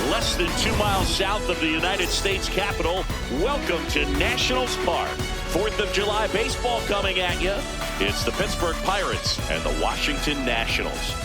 Less than 2 miles south of the United States Capitol, welcome to Nationals Park. 4th of July baseball coming at you. It's the Pittsburgh Pirates and the Washington Nationals.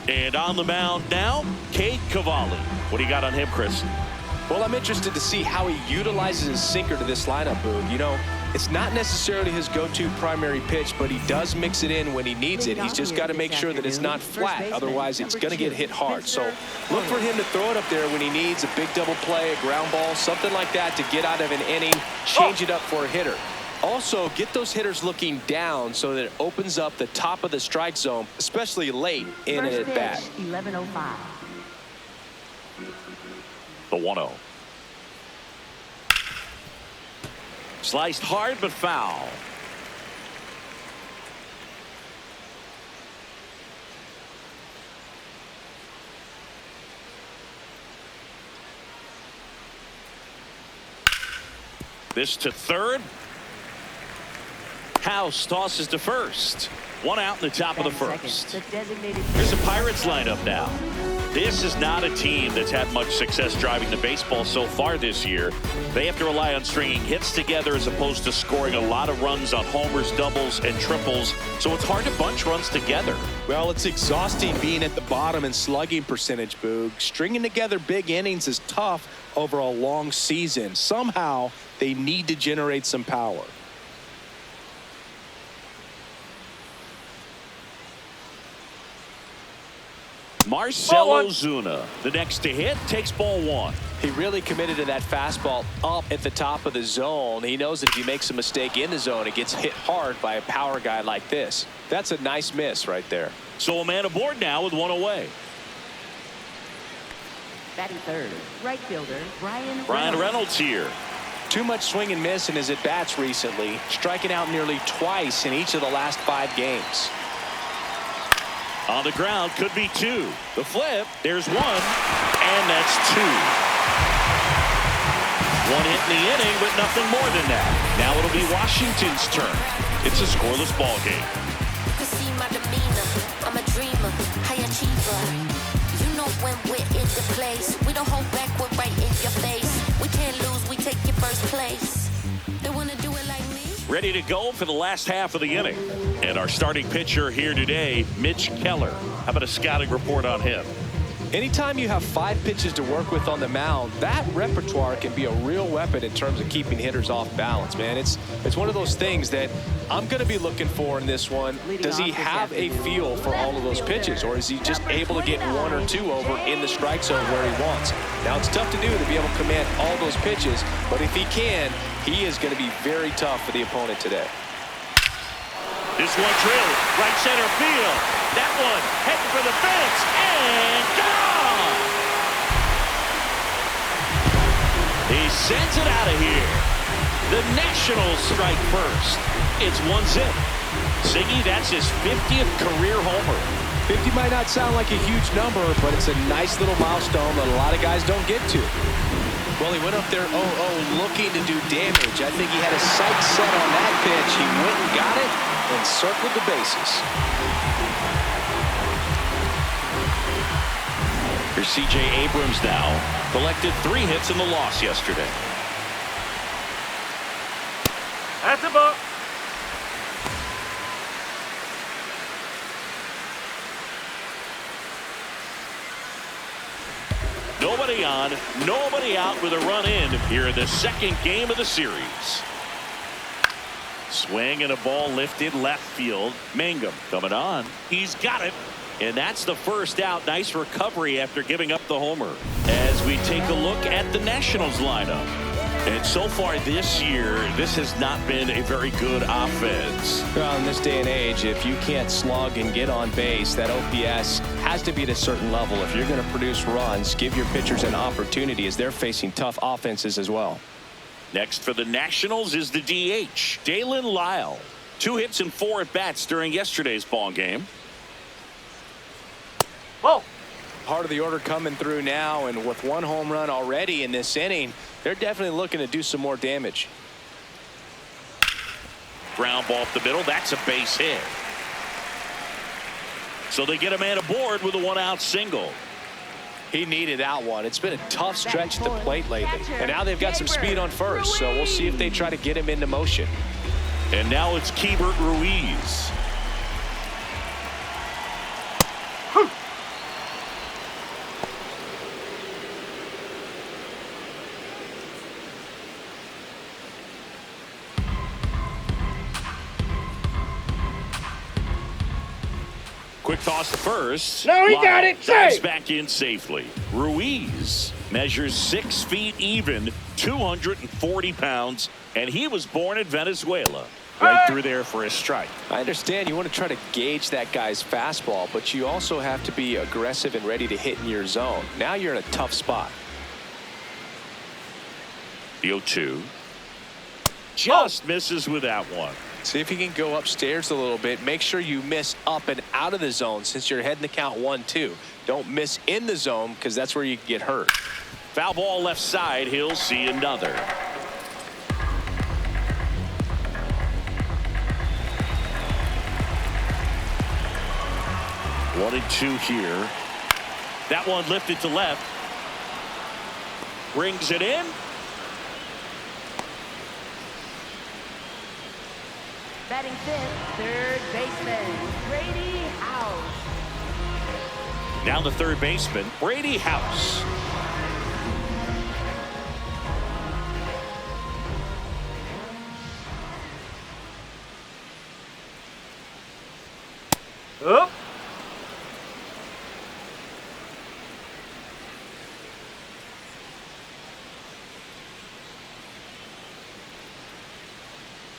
And on the mound now, Cade Cavelli. What do you got on him, Chris? Well, I'm interested to see how he utilizes his sinker to this lineup, Boog. You know, it's not necessarily his go-to primary pitch, but he does mix it in when he needs it. He's just got to make sure that it's not flat. Otherwise, it's going to get hit hard. So look for him to throw it up there when he needs a big double play, a ground ball, something like that to get out of an inning, change it up for a hitter. Also, get those hitters looking down so that it opens up the top of the strike zone, especially late in an at-bat. 11:05. The 1-0. Sliced hard but foul. This to third. House tosses to first. 1 out in the top of the first. Here's the Pirates lineup now. This is not a team that's had much success driving the baseball so far this year. They have to rely on stringing hits together as opposed to scoring a lot of runs on homers, doubles, and triples. So it's hard to bunch runs together. Well, it's exhausting being at the bottom in slugging percentage, Boog. Stringing together big innings is tough over a long season. Somehow, they need to generate some power. Marcell Ozuna, the next to hit, takes ball 1. He really committed to that fastball up at the top of the zone. He knows that if he makes a mistake in the zone, it gets hit hard by a power guy like this. That's a nice miss right there. So a man aboard now with 1 away. Batting third, right fielder Bryan Reynolds here. Too much swing and miss in his at-bats recently, striking out nearly twice in each of the last 5 games. On the ground, could be 2. The flip, there's 1, and that's 2. 1 hit in the inning, but nothing more than that. Now it'll be Washington's turn. It's a scoreless ball game. You can see my demeanor. I'm a dreamer, high achiever. You know when we're in the place, we don't hold back, we're right in your face. We can't lose, we take your first place. They wanna do it like me? Ready to go for the last half of the inning. And our starting pitcher here today, Mitch Keller. How about a scouting report on him? Anytime you have 5 pitches to work with on the mound, that repertoire can be a real weapon in terms of keeping hitters off balance, man. It's one of those things that I'm going to be looking for in this one. Does he have a feel for all of those pitches, or is he just able to get 1 or 2 over in the strike zone where he wants? Now, it's tough to do to be able to command all those pitches, but if he can, he is going to be very tough for the opponent today. This one drilled, right center field. That one heading for the fence, and gone! He sends it out of here. The Nationals strike first. It's 1-0. Siggy, that's his 50th career homer. 50 might not sound like a huge number, but it's a nice little milestone that a lot of guys don't get to. Well, he went up there 0-0 looking to do damage. I think he had a sight set on that pitch. He went and got it and circled the bases. Here's CJ Abrams now. Collected 3 hits in the loss yesterday. That's a ball. Nobody on, nobody out with a run in here in the second game of the series. Swing and a ball lifted left field. Mangum coming on. He's got it. And that's the first out. Nice recovery after giving up the homer. As we take a look at the Nationals lineup. And so far this year, this has not been a very good offense. Well, in this day and age, if you can't slug and get on base, that OPS has to be at a certain level. If you're going to produce runs, give your pitchers an opportunity as they're facing tough offenses as well. Next for the Nationals is the DH, Daylan Lile. 2 hits and 4 at-bats during yesterday's ball game. Whoa. Part of the order coming through now, and with 1 home run already in this inning, they're definitely looking to do some more damage. Ground ball up the middle. That's a base hit. So they get a man aboard with a 1-out single. He needed that one. It's been a tough stretch at the plate lately. And now they've got some speed on first, so we'll see if they try to get him into motion. And now it's Keibert Ruiz. Quick toss to first. No, he got it. Dives back in safely. Ruiz measures 6 feet even, 240 pounds, and he was born in Venezuela. Right through there for a strike. I understand you want to try to gauge that guy's fastball, but you also have to be aggressive and ready to hit in your zone. Now you're in a tough spot. The 0-2. Just misses with that one. See if you can go upstairs a little bit. Make sure you miss up and out of the zone since you're heading the count 1-2. Don't miss in the zone because that's where you can get hurt. Foul ball left side. He'll see another. One and 2 here. That one lifted to left. Brings it in. Batting 5th, third baseman, Brady House. Now the third baseman, Brady House. Up.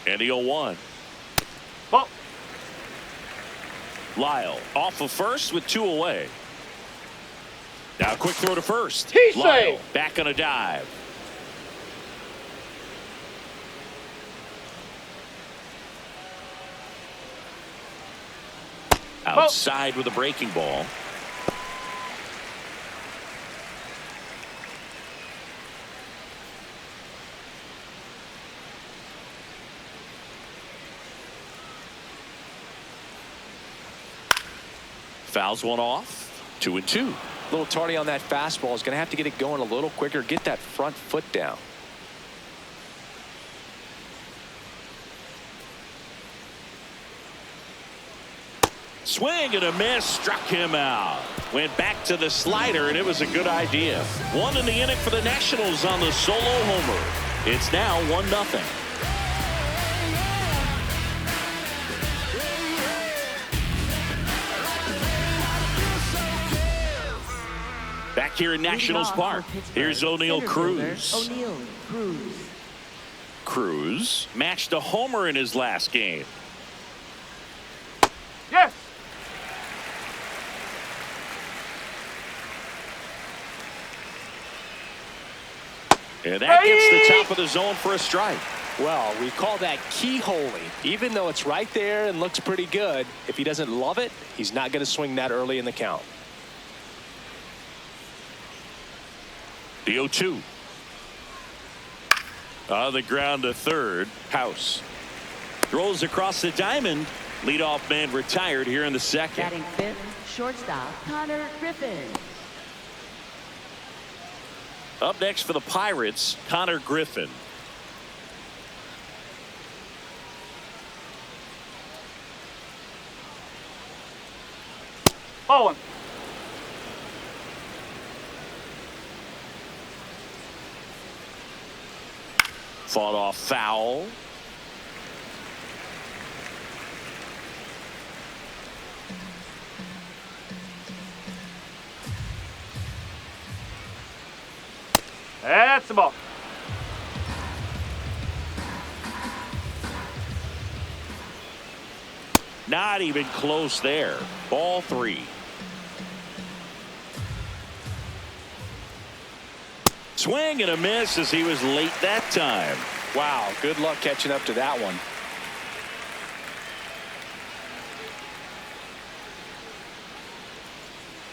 And the 0-1. Ball. Lile off of first with 2 away. Now a quick throw to first. He's Lile safe. back on a dive. Outside with a breaking ball. Fouls one off. 2-2. A little tardy on that fastball. Is going to have to get it going a little quicker. Get that front foot down. Swing and a miss. Struck him out. Went back to the slider, and it was a good idea. 1 in the inning for the Nationals on the solo homer. It's now 1-0. Back here in Nationals Park, here's O'Neil Cruz. O'Neil Cruz. Cruz matched a homer in his last game. Yes. And that gets the top of the zone for a strike. Well, we call that keyholing. Even though it's right there and looks pretty good, if he doesn't love it, he's not going to swing that early in the count. The 0-2. On the ground to third. House throws across the diamond. Leadoff man retired here in the second. Batting 5th, shortstop, Konnor Griffen. Up next for the Pirates, Konnor Griffen. Ball. Fought off foul. That's the ball. Not even close there. Ball 3. Swing and a miss as he was late that time. Wow, good luck catching up to that one.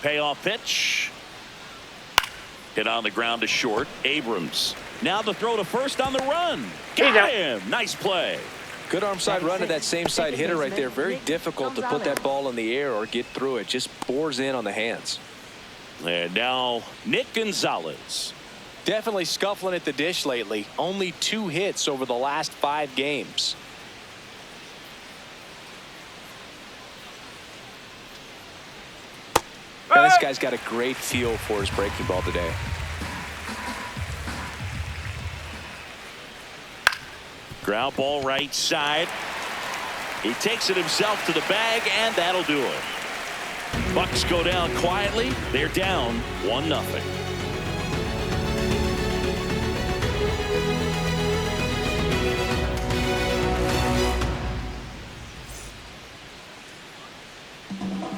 Payoff pitch. Hit on the ground to short. Abrams. Now the throw to first on the run. Got him. Nice play. Good arm side run to that same side hitter right there. Very difficult to put that ball in the air or get through it. Just bores in on the hands. And now Nick Gonzalez. Definitely scuffling at the dish lately. Only 2 hits over the last 5 games. Now, this guy's got a great feel for his breaking ball today. Ground ball right side. He takes it himself to the bag, and that'll do it. Bucks go down quietly. They're down 1-0.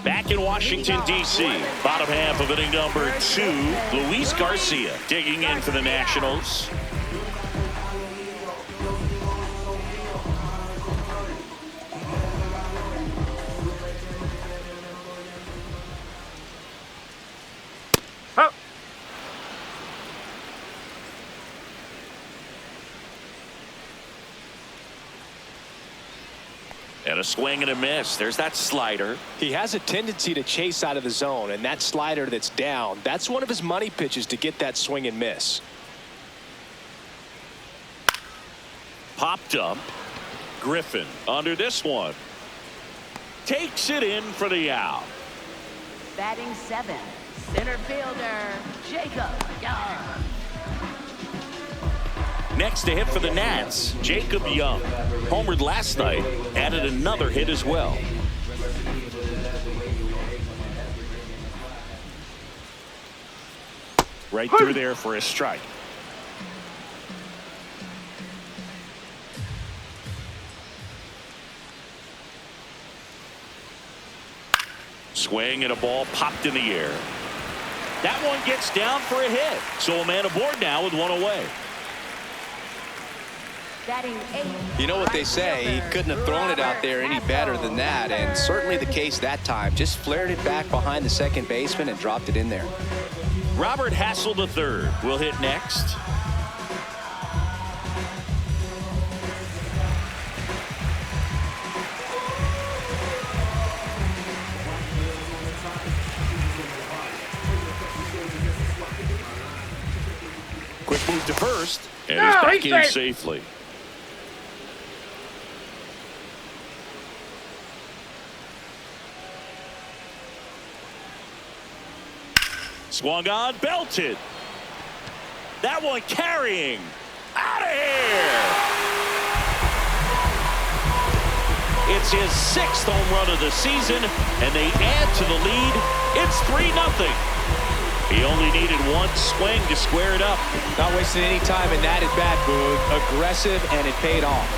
Back in Washington, D.C., bottom half of inning number 2, Luis Garcia digging in for the Nationals. Oh. And a swing and a miss. There's that slider. He has a tendency to chase out of the zone, and that slider that's down, that's one of his money pitches to get that swing and miss. Popped up. Griffen under this one. Takes it in for the out. Batting 7, center fielder, Jacob Young. Next to hit for the Nats, Jacob Young. Homered last night, added another hit as well. Right through there for a strike. Swing and a ball popped in the air. That one gets down for a hit. So a man aboard now with one away. You know what they say, he couldn't have thrown it out there any better than that, and certainly the case that time. Just flared it back behind the second baseman and dropped it in there. Robert Hassell III will hit next. Quick move to first, and he's back in safely. Swung on, belted. That one carrying. Out of here. It's his 6th home run of the season, and they add to the lead. It's 3-0. He only needed one swing to square it up. Not wasting any time in that at-bat, Boog. Aggressive, and it paid off.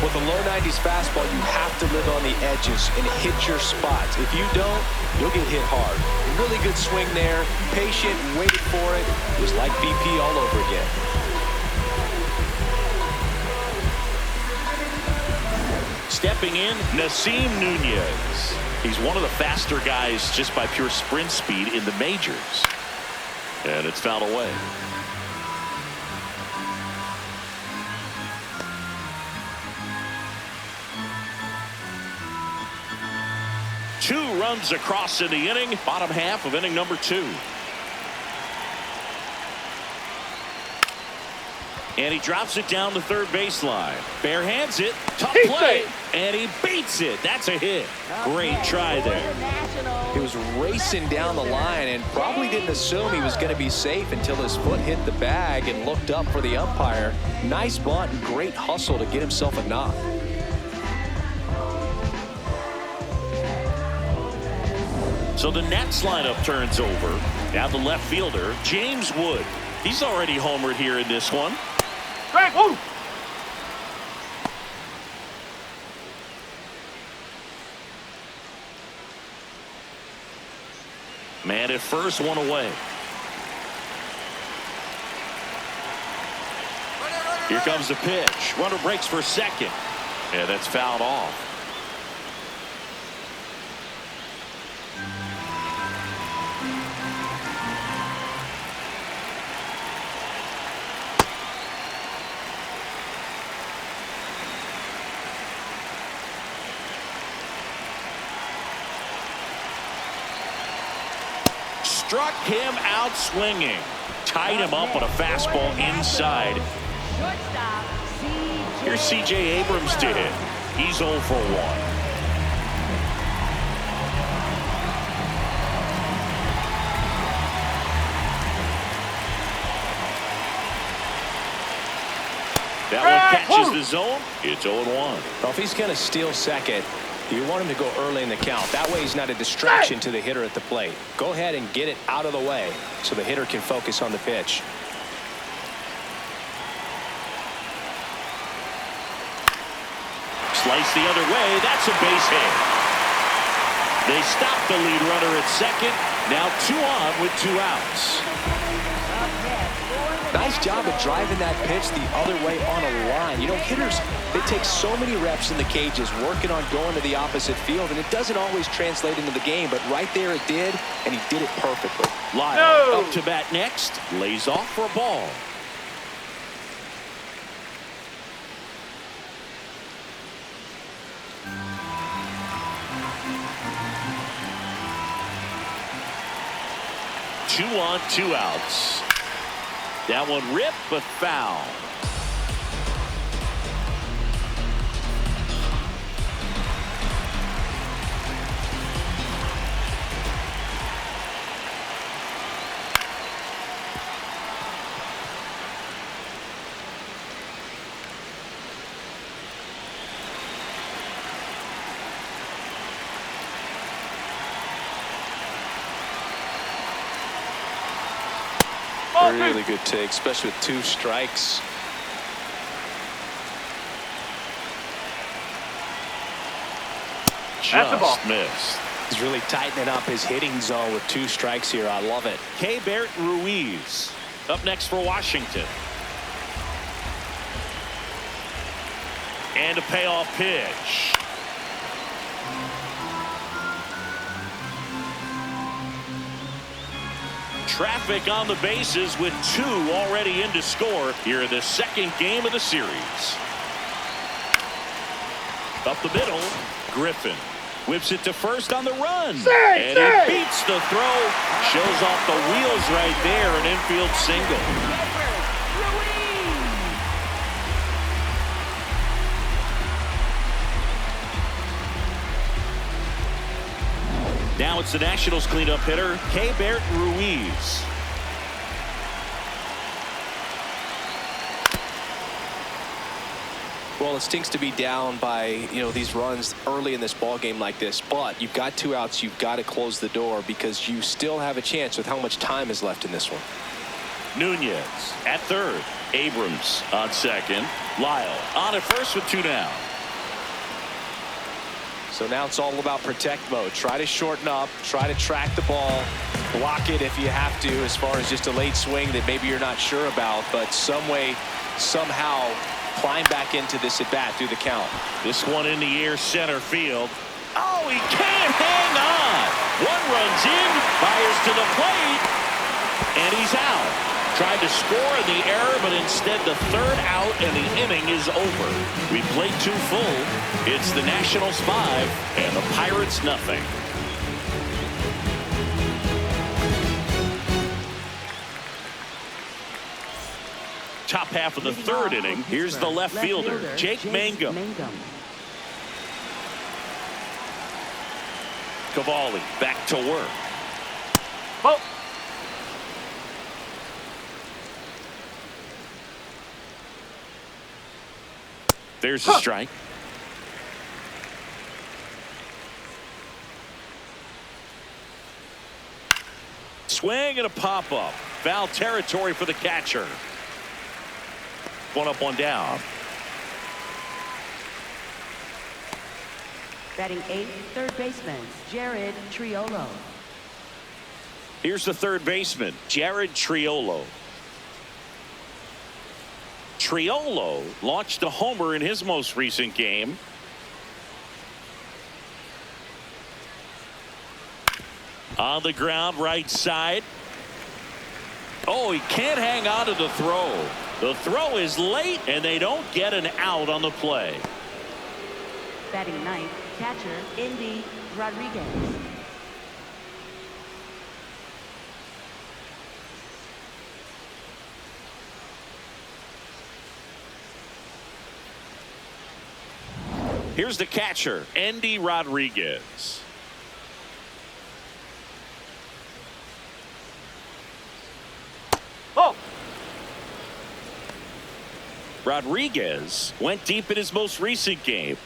With a low 90s fastball, you have to live on the edges and hit your spots. If you don't, you'll get hit hard. Really good swing there. Patient, waited for it. It was like BP all over again. Stepping in, Naslm Nunez. He's one of the faster guys just by pure sprint speed in the majors. And it's fouled away. Two runs across in the inning, bottom half of inning number 2. And he drops it down the third baseline. Bare hands it, tough play, and he beats it. That's a hit. Great try there. He was racing down the line and probably didn't assume he was going to be safe until his foot hit the bag and looked up for the umpire. Nice bunt and great hustle to get himself a knock. So the Nats lineup turns over. Now the left fielder, James Wood. He's already homered here in this one. Strike, woo! Man at first, one away. Here comes the pitch. Runner breaks for second. Yeah, that's fouled off. Struck him out swinging. Tied him up on a fastball inside. Here's CJ Abrams to hit. He's 0 for 1. That one catches the zone. It's 0-1. Well, if he's going to steal second, you want him to go early in the count. That way he's not a distraction to the hitter at the plate. Go ahead and get it out of the way so the hitter can focus on the pitch. Slice the other way. That's a base hit. They stop the lead runner at second. Now 2 on with 2 outs. Nice job of driving that pitch the other way on a line. You know, hitters, they take so many reps in the cages working on going to the opposite field, and it doesn't always translate into the game, but right there it did, and he did it perfectly. Lile up to bat next. Lays off for a ball. Two on, 2 outs. That one ripped, but foul. Really good take, especially with 2 strikes. Just missed. He's really tightening up his hitting zone with 2 strikes here. I love it. Keibert Ruiz up next for Washington. And a payoff pitch. Traffic on the bases with 2 already in to score here in the second game of the series. Up the middle, Griffen whips it to first on the run. And it beats the throw. Shows off the wheels right there, an infield single. Now it's the Nationals cleanup hitter, Keibert Ruiz. Well, it stinks to be down by, these runs early in this ball game like this, but you've got 2 outs. You've got to close the door because you still have a chance with how much time is left in this one. Nunez at third. Abrams on second. Lile on at first with 2 down. So now it's all about protect mode. Try to shorten up, try to track the ball, block it if you have to, as far as just a late swing that maybe you're not sure about, but some way, somehow climb back into this at bat through the count. This one in the air, center field. Oh, he can't hang on. 1 runs in, fires to the plate, and he's out. Tried to score in the error, but instead the 3rd out and the inning is over. We played 2 full. It's the Nationals 5 and the Pirates nothing. Top half of the 3rd inning. Here's the left fielder, Jake Mangum. Cavelli back to work. Oh. There's a strike. Swing and a pop-up. Foul territory for the catcher. One up, one down. Batting 8th, third baseman, Jared Triolo. Here's the third baseman, Jared Triolo. Triolo launched a homer in his most recent game. On the ground, right side. Oh, he can't hang on to the throw. The throw is late, and they don't get an out on the play. Batting 9th, catcher, Endy Rodriguez. Here's the catcher, Endy Rodriguez. Oh! Rodriguez went deep in his most recent game.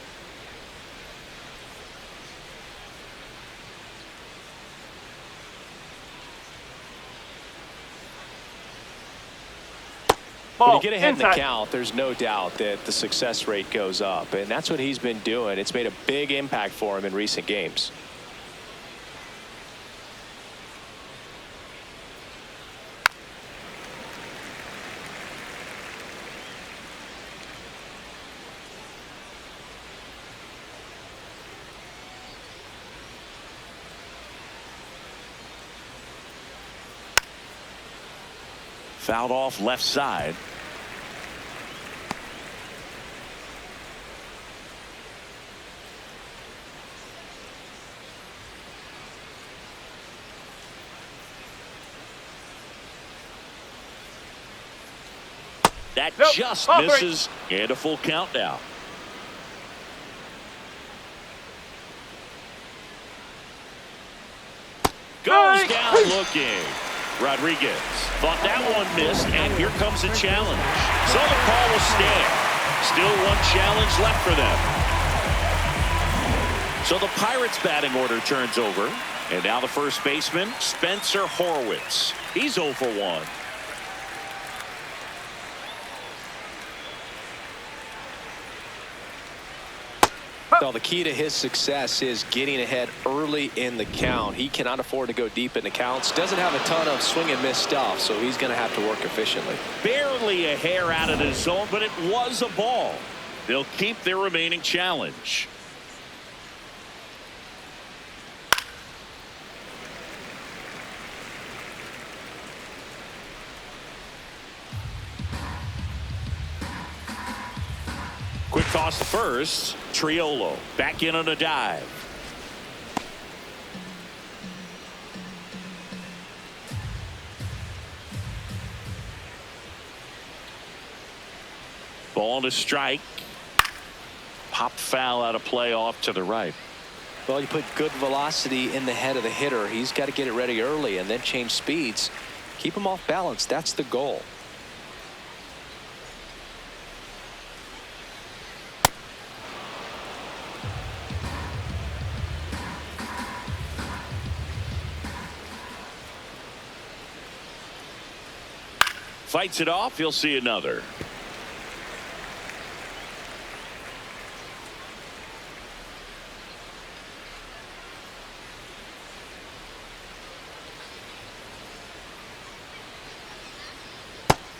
When you get ahead in the count, there's no doubt that the success rate goes up, and that's what he's been doing. It's made a big impact for him in recent games. Fouled off left side. That just misses, and a full count now. Goes down looking. Rodriguez thought that one missed, and here comes a challenge. So the call will stand. Still one challenge left for them. So the Pirates batting order turns over, and now the first baseman, Spencer Horwitz. He's 0 for 1. Well, the key to his success is getting ahead early in the count. He cannot afford to go deep in the counts. Doesn't have a ton of swing and miss stuff, so he's going to have to work efficiently. Barely a hair out of the zone, but it was a ball. They'll keep their remaining challenge. Quick toss to first. Triolo back in on a dive. Ball to strike. Pop foul out of play off to the right. Well, you put good velocity in the head of the hitter. He's got to get it ready early and then change speeds. Keep him off balance. That's the goal. Fights it off. He'll see another.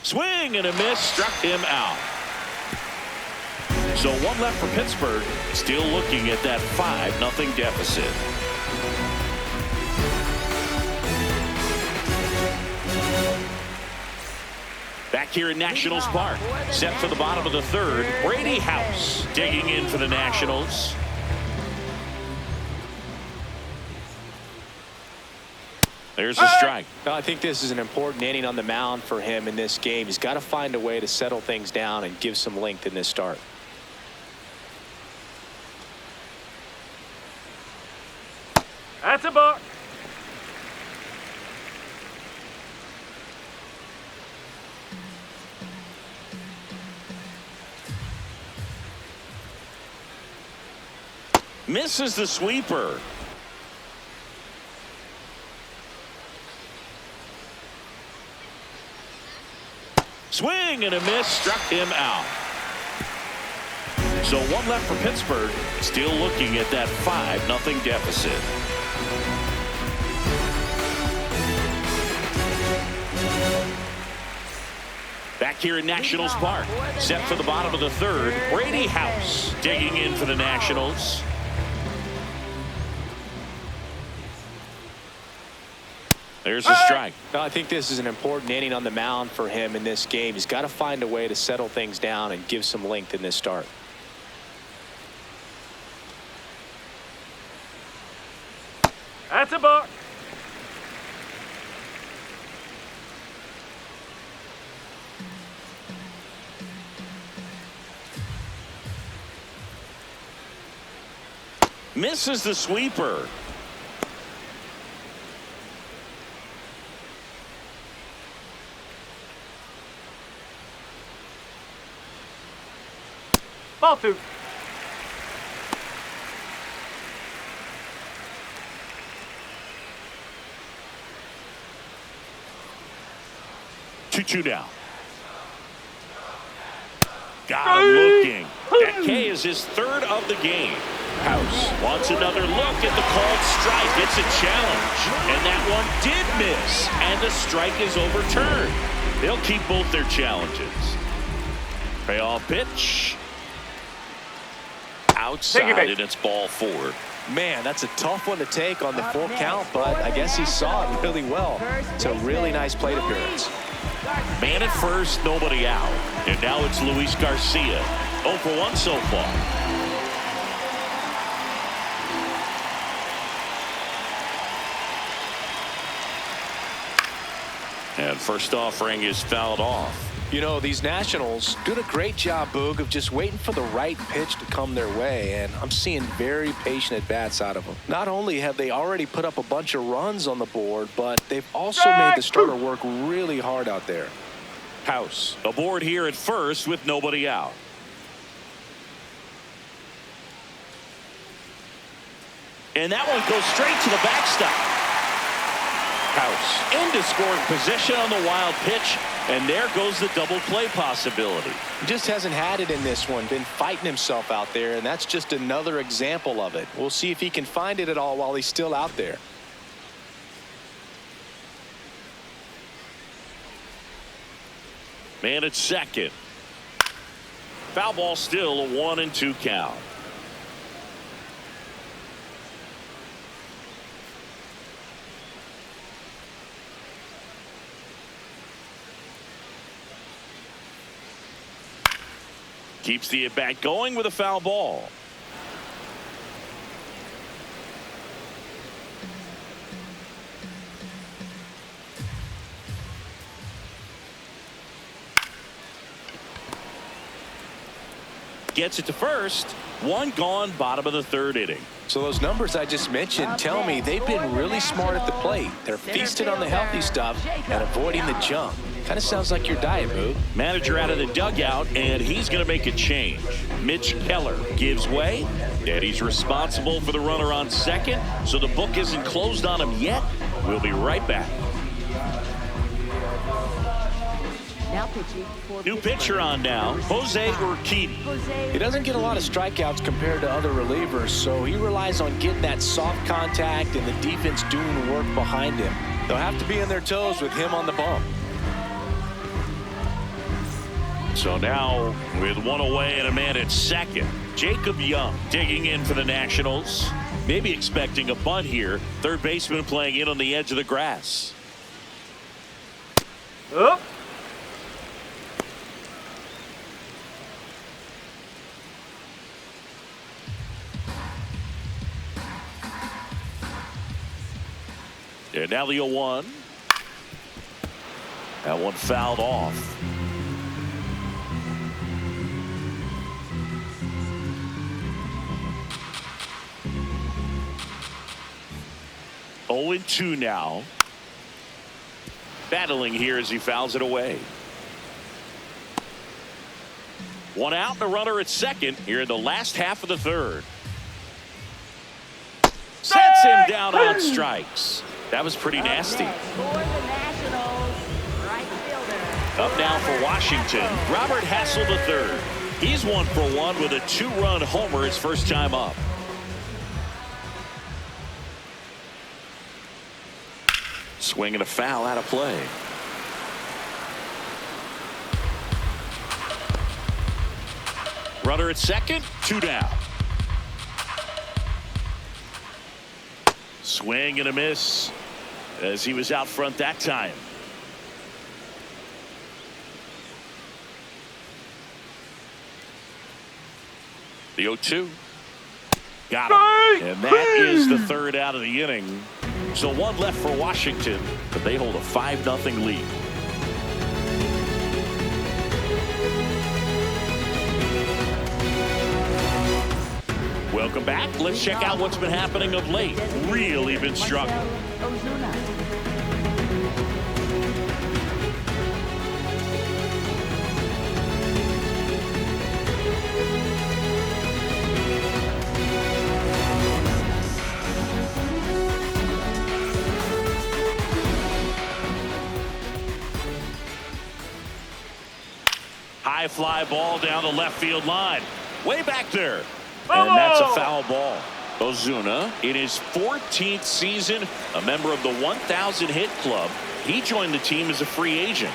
Swing and a miss, struck him out. So one left for Pittsburgh, still looking at that 5-0 deficit. Back here in Nationals Park, set for the bottom of the third, Brady House digging in for the Nationals. There's a strike. Well, I think this is an important inning on the mound for him in this game. He's got to find a way to settle things down and give some length in this start. That's a buck. Misses the sweeper. Swing and a miss, struck him out. So one left for Pittsburgh, still looking at that 5-0 deficit. Back here in Nationals Park, set for the bottom of the third, Brady House digging in for the Nationals. There's a strike. I think this is an important inning on the mound for him in this game. He's got to find a way to settle things down and give some length in this start. That's a buck. Misses the sweeper. Ball 2. Two now. Got him looking. That K is his third of the game. House wants another look at the called strike. It's a challenge. And that one did miss. And the strike is overturned. They'll keep both their challenges. Payoff pitch. Outside, and it's ball 4. Man, that's a tough one to take on the full count, but I guess he saw it really well. It's a really nice plate appearance. Man at first, nobody out. And now it's Luis Garcia. 0 for 1 so far. And first offering is fouled off. You know, these Nationals doing a great job, Boog, of just waiting for the right pitch to come their way, and I'm seeing very patient at-bats out of them. Not only have they already put up a bunch of runs on the board, but they've also made the starter work really hard out there. House aboard here at first with nobody out. And that one goes straight to the backstop. House into scoring position on the wild pitch, and there goes the double play possibility. He just hasn't had it in this one, been fighting himself out there, and that's just another example of it. We'll see if he can find it at all while he's still out there. Man at second. Foul ball, still a 1-2 count. Keeps the at-bat going with a foul ball. Gets it to first. One gone, bottom of the third inning. So those numbers I just mentioned tell me they've been really smart at the plate. They're feasting on the healthy stuff and avoiding the junk. Kind of sounds like your diet, Boo. Manager out of the dugout, and he's going to make a change. Mitch Keller gives way, and he's responsible for the runner on second, so the book isn't closed on him yet. We'll be right back. Now pitching for New pitcher on now, Jose Urquidy. He doesn't get a lot of strikeouts compared to other relievers, so he relies on getting that soft contact and the defense doing the work behind him. They'll have to be on their toes with him on the bump. So now with one away and a man at second, Jacob Young digging in for the Nationals. Maybe expecting a bunt here. Third baseman playing in on the edge of the grass. Up. And now the 0-1. That one fouled off. Oh, 2 now. Battling here as he fouls it away. One out and a runner at second here in the last half of the third. Sets him down on strikes. That was pretty nasty. Up now for Washington, Robert Hassell III. He's 1 for 1 with a 2-run homer his first time up. Swing and a foul out of play. Runner at second, 2 down. Swing and a miss as he was out front that time. The 0-2. Got him. And that is the 3rd out of the inning. So 1 left for Washington, but they hold a 5-0 lead. Welcome back. Let's check out what's been happening of late. Really been struggling. Ozuna. High fly ball down the left field line. Way back there. And that's a foul ball. Ozuna, in his 14th season, a member of the 1,000 hit club. He joined the team as a free agent.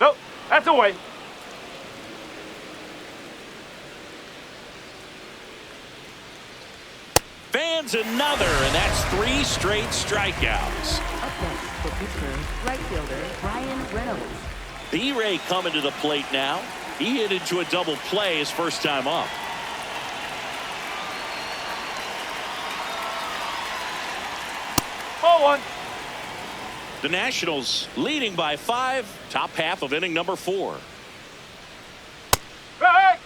Nope, that's away. Fans another, and that's 3 straight strikeouts. Up next for Pittsburgh, right fielder Bryan Reynolds. B-Ray coming to the plate now. He hit into a double play his first time up. Ball 1. The Nationals leading by 5, top half of inning number 4. Hey!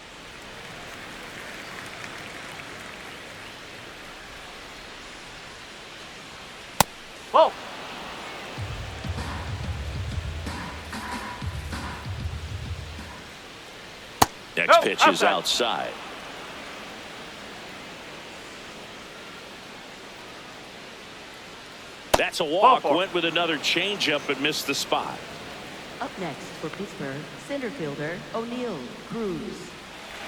Ball. Next pitch is outside. That's a walk. Went with another changeup but missed the spot. Up next for Pittsburgh, center fielder O'Neil Cruz.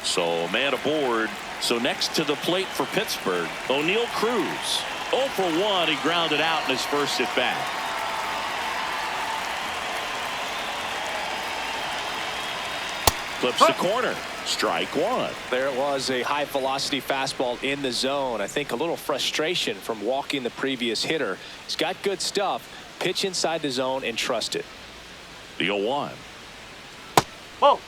So man aboard. So next to the plate for Pittsburgh, O'Neil Cruz. 0 for 1. He grounded out in his first at bat. Flips the corner. Strike 1. There it was, a high velocity fastball in the zone. I think a little frustration from walking the previous hitter. He's got good stuff. Pitch inside the zone and trust it. The 0-1. Ball.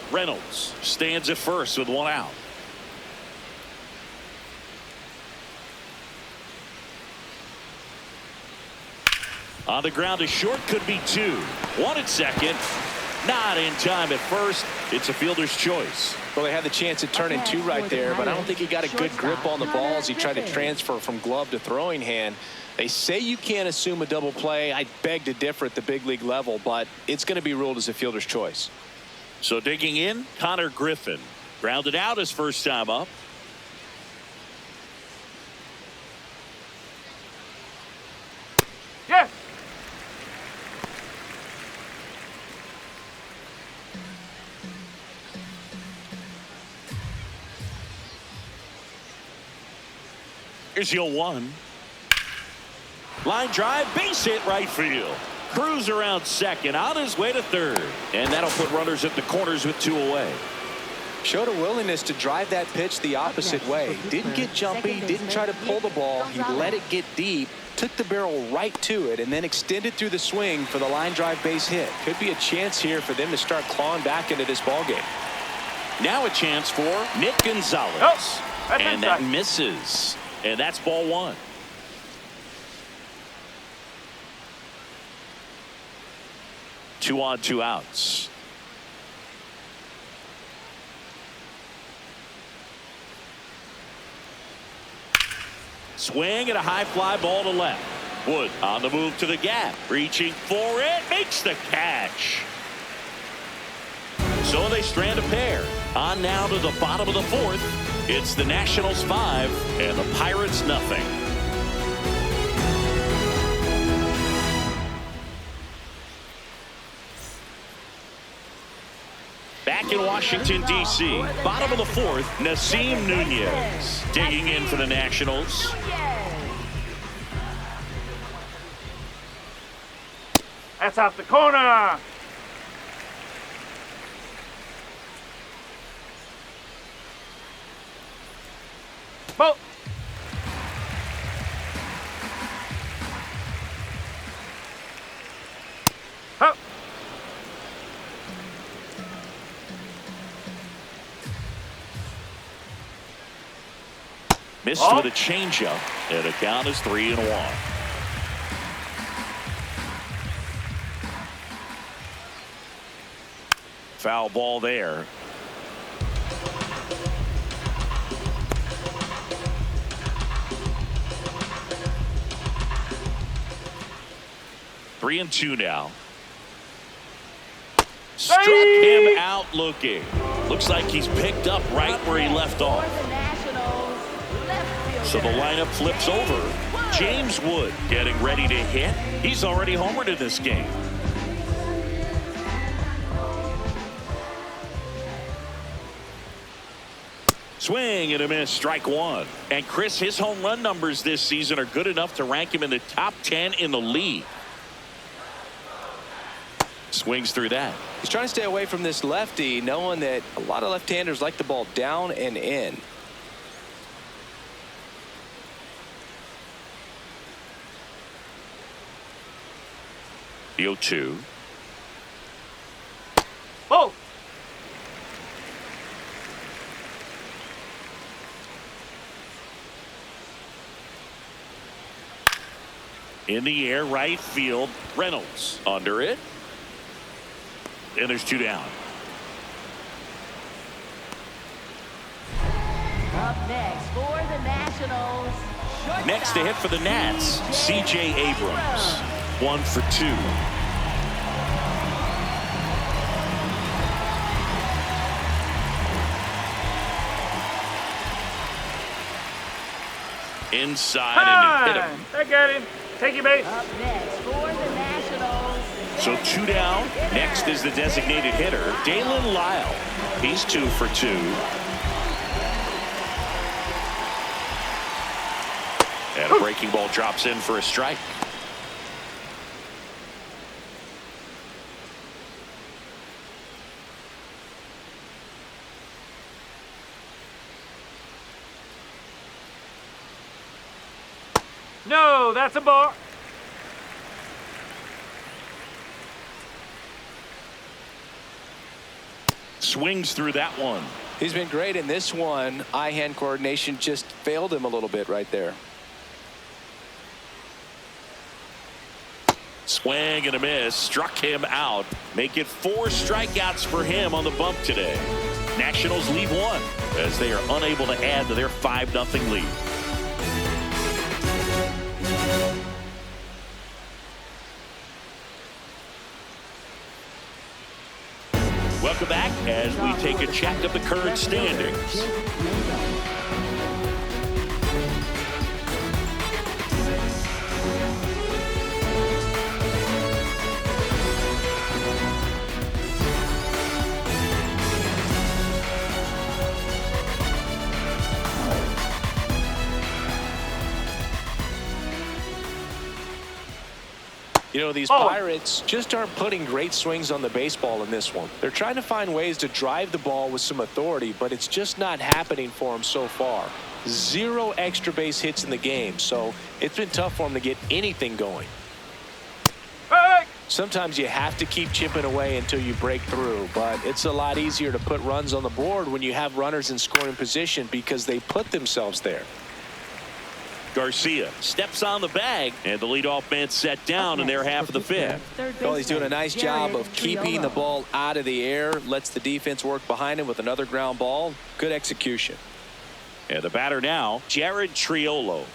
Reynolds stands at first with 1 out. On the ground to short, could be 2. 1 at second. Not in time at first. It's a fielder's choice. Well, they had the chance to turn in 2 right there, but I don't think he got a good grip on the ball as he tried to transfer from glove to throwing hand. They say you can't assume a double play. I beg to differ at the big league level, but it's going to be ruled as a fielder's choice. So digging in, Konnor Griffen. Grounded out his first time up. Yes. Here's the 0-1. Line drive, base hit right field. Cruz around second, on his way to third. And that'll put runners at the corners with 2 away. Showed a willingness to drive that pitch the opposite way. Didn't get jumpy, didn't try to pull the ball. He let it get deep, took the barrel right to it, and then extended through the swing for the line drive base hit. Could be a chance here for them to start clawing back into this ball game. Now a chance for Nick Gonzalez. Oh, and that misses. And that's ball 1. Two on, 2 outs. Swing and a high fly ball to left. Wood on the move to the gap. Reaching for it. Makes the catch. So they strand a pair. On now to the bottom of the fourth. It's the Nationals 5 and the Pirates nothing. Back in Washington, D.C., bottom of the fourth, Naslm Nunez digging in for the Nationals. That's off the corner. Ball. Up. Missed with a changeup, and the count is 3-1. Foul ball there. Three and two now. Struck him out looking. Looks like he's picked up right where he left off. So the lineup flips over. James Wood getting ready to hit. He's already homered in this game. Swing and a miss, strike one. And Chris, his home run numbers this season are good enough to rank him in the top 10 in the league. Swings through that. He's trying to stay away from this lefty, knowing that a lot of left-handers like the ball down and in. The 0-2. Oh. In the air, right field. Reynolds under it. And there's two down. Up next for the Nationals. Next to hit for the Nats, CJ Abrams. 1 for 2. Inside and hit him. I got him. Take your base. Up next for the Nationals. So two down. Next is the designated hitter, Daylan Lile. He's 2 for 2. And a breaking ball drops in for a strike. No, that's a ball. Swings through that one. He's been great in this one. Eye-hand coordination just failed him a little bit right there. Swing and a miss. Struck him out. Make it 4 strikeouts for him on the bump today. Nationals leave 1 as they are unable to add to their 5-0 lead. Welcome back as we take a check of the current standings. You know, these Pirates just aren't putting great swings on the baseball in this one. They're trying to find ways to drive the ball with some authority, but it's just not happening for them so far. 0 extra base hits in the game, so it's been tough for them to get anything going. Hey! Sometimes you have to keep chipping away until you break through, but it's a lot easier to put runs on the board when you have runners in scoring position because they put themselves there. Garcia steps on the bag, and the leadoff man set down in their half of the 5th. Well, he's doing a nice job of keeping the ball out of the air, lets the defense work behind him with another ground ball. Good execution. And the batter now, Jared Triolo.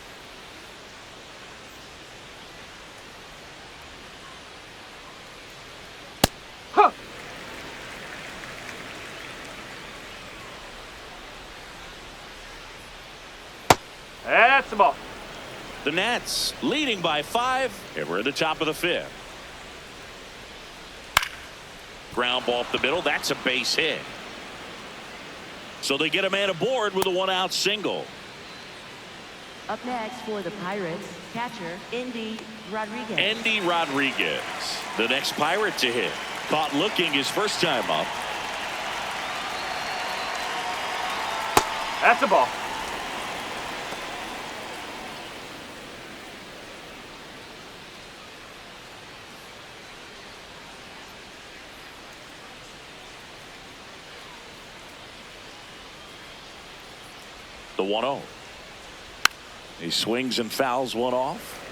That's the ball. The Nats leading by 5, and we're at the top of the 5th. Ground ball up the middle. That's a base hit. So they get a man aboard with a 1-out single. Up next for the Pirates, catcher Endy Rodriguez. Endy Rodriguez, the next Pirate to hit. Caught looking his first time up. That's the ball. The 1-0. He swings and fouls one off.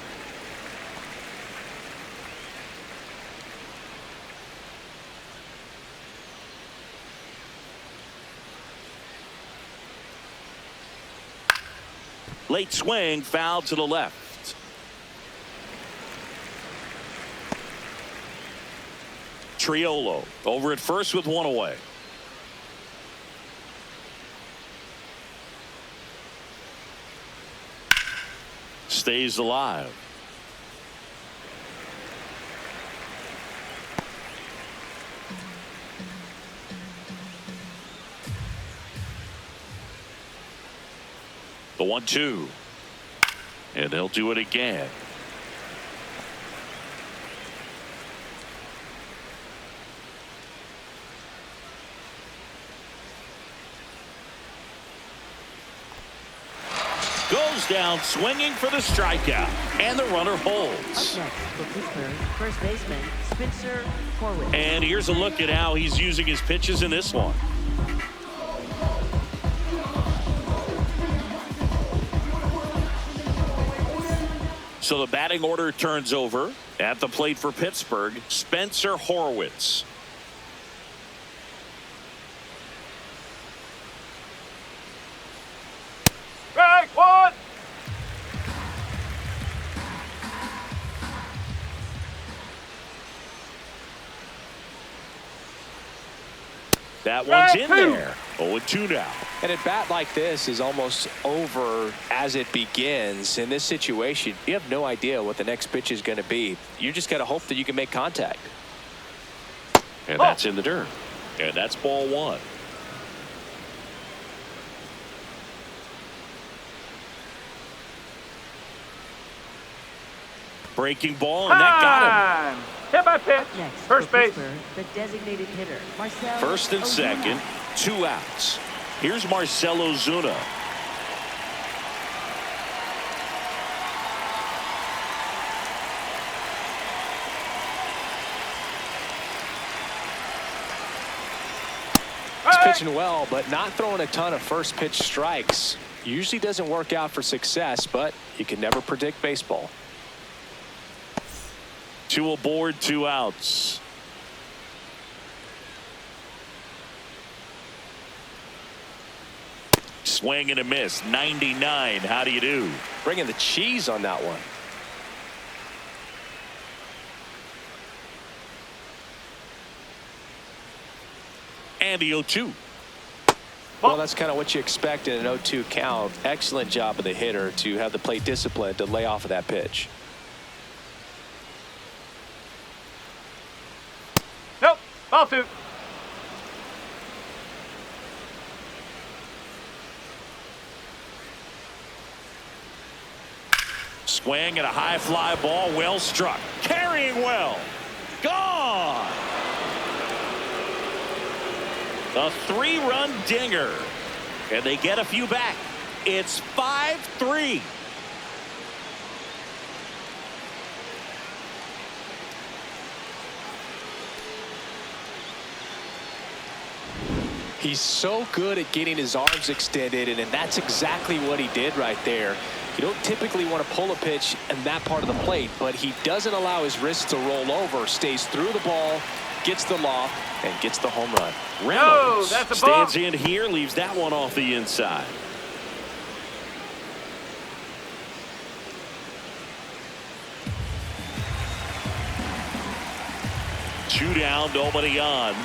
Late swing, foul to the left. Triolo over at first with 1 away. Stays alive. The 1-2. And they'll do it again. Goes down swinging for the strikeout, and the runner holds. Up next for Pittsburgh, first baseman Spencer Horwitz. And here's a look at how he's using his pitches in this one. So the batting order turns over. At the plate for Pittsburgh, Spencer Horwitz. Strike one. That one's in Strike two. there. 0-2 now. And a bat like this is almost over as it begins. In this situation, you have no idea what the next pitch is going to be. You just got to hope that you can make contact. And that's in the dirt. And that's ball 1. Breaking ball, and that got him. Hit by pitch. Next First for base. Pittsburgh, the designated hitter Marcell First and Ozuna. second, 2 outs. Here's Marcell Ozuna. He's pitching well, but not throwing a ton of first pitch strikes. Usually doesn't work out for success, but you can never predict baseball. 2 aboard, 2 outs. Swing and a miss. 99. How do you do? Bringing the cheese on that one. And the 0-2. Well, that's kind of what you expect in an 0-2 count. Excellent job of the hitter to have the plate discipline to lay off of that pitch. Nope. Ball 2. Swing and a high fly ball, well struck. Carrying well. Gone. A 3-run dinger. And they get a few back. It's 5-3. He's so good at getting his arms extended, and that's exactly what he did right there. You don't typically want to pull a pitch in that part of the plate, but he doesn't allow his wrists to roll over, stays through the ball, gets the loft, and gets the home run. Reynolds that's a ball. stands in here, leaves that one off the inside. Two down, nobody on.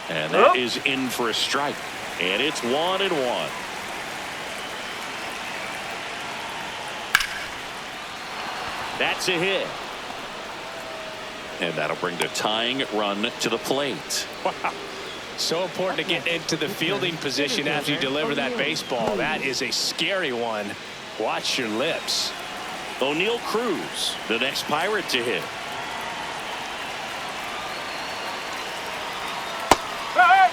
And that is in for a strike. And it's 1-1. That's a hit. And that'll bring the tying run to the plate. Wow. So important to get into the fielding position after you deliver that baseball. That is a scary one. Watch your lips. O'Neil Cruz, the next Pirate to hit. Hey!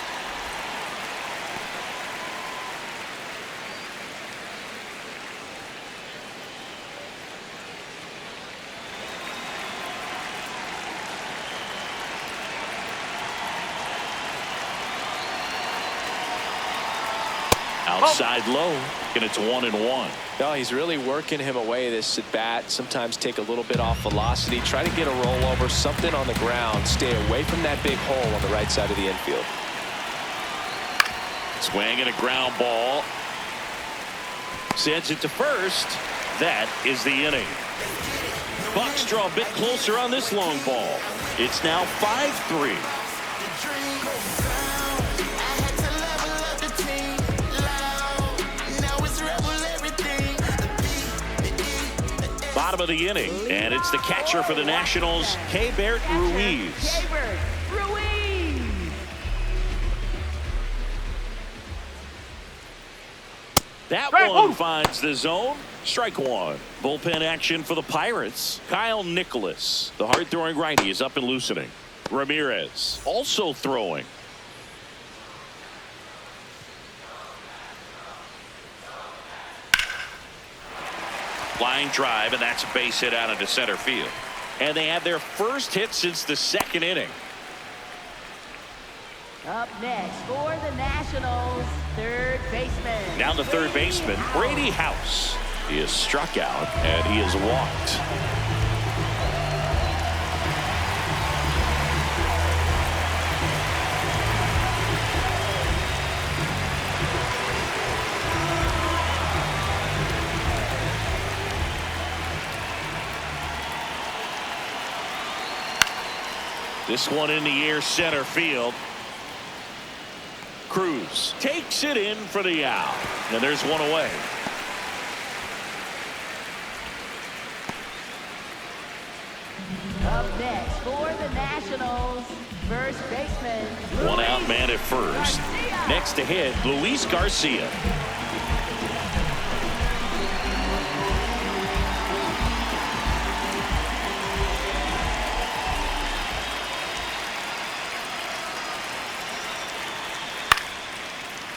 Outside low, and it's 1-1. No, he's really working him away this at bat. Sometimes take a little bit off velocity. Try to get a rollover, something on the ground. Stay away from that big hole on the right side of the infield. Swing and a ground ball. Sends it to first. That is the inning. Bucks draw a bit closer on this long ball. It's now 5-3. Bottom of the inning, and it's the catcher for the Nationals, Keibert Ruiz. Keibert Ruiz. That Strike one one. finds the zone. Strike one. Bullpen action for the Pirates. Kyle Nicholas, the hard-throwing righty, is up and loosening. Ramirez also throwing. Line drive, and that's a base hit out into center field. And they have their first hit since the second inning. Up next for the Nationals, third baseman. Now the third baseman, Brady House. He is struck out, and he is walked. This one in the air, center field. Cruz takes it in for the out, and there's one away. Up next for the Nationals, first baseman. One Luis out man at first. Garcia. Next to hit, Luis Garcia.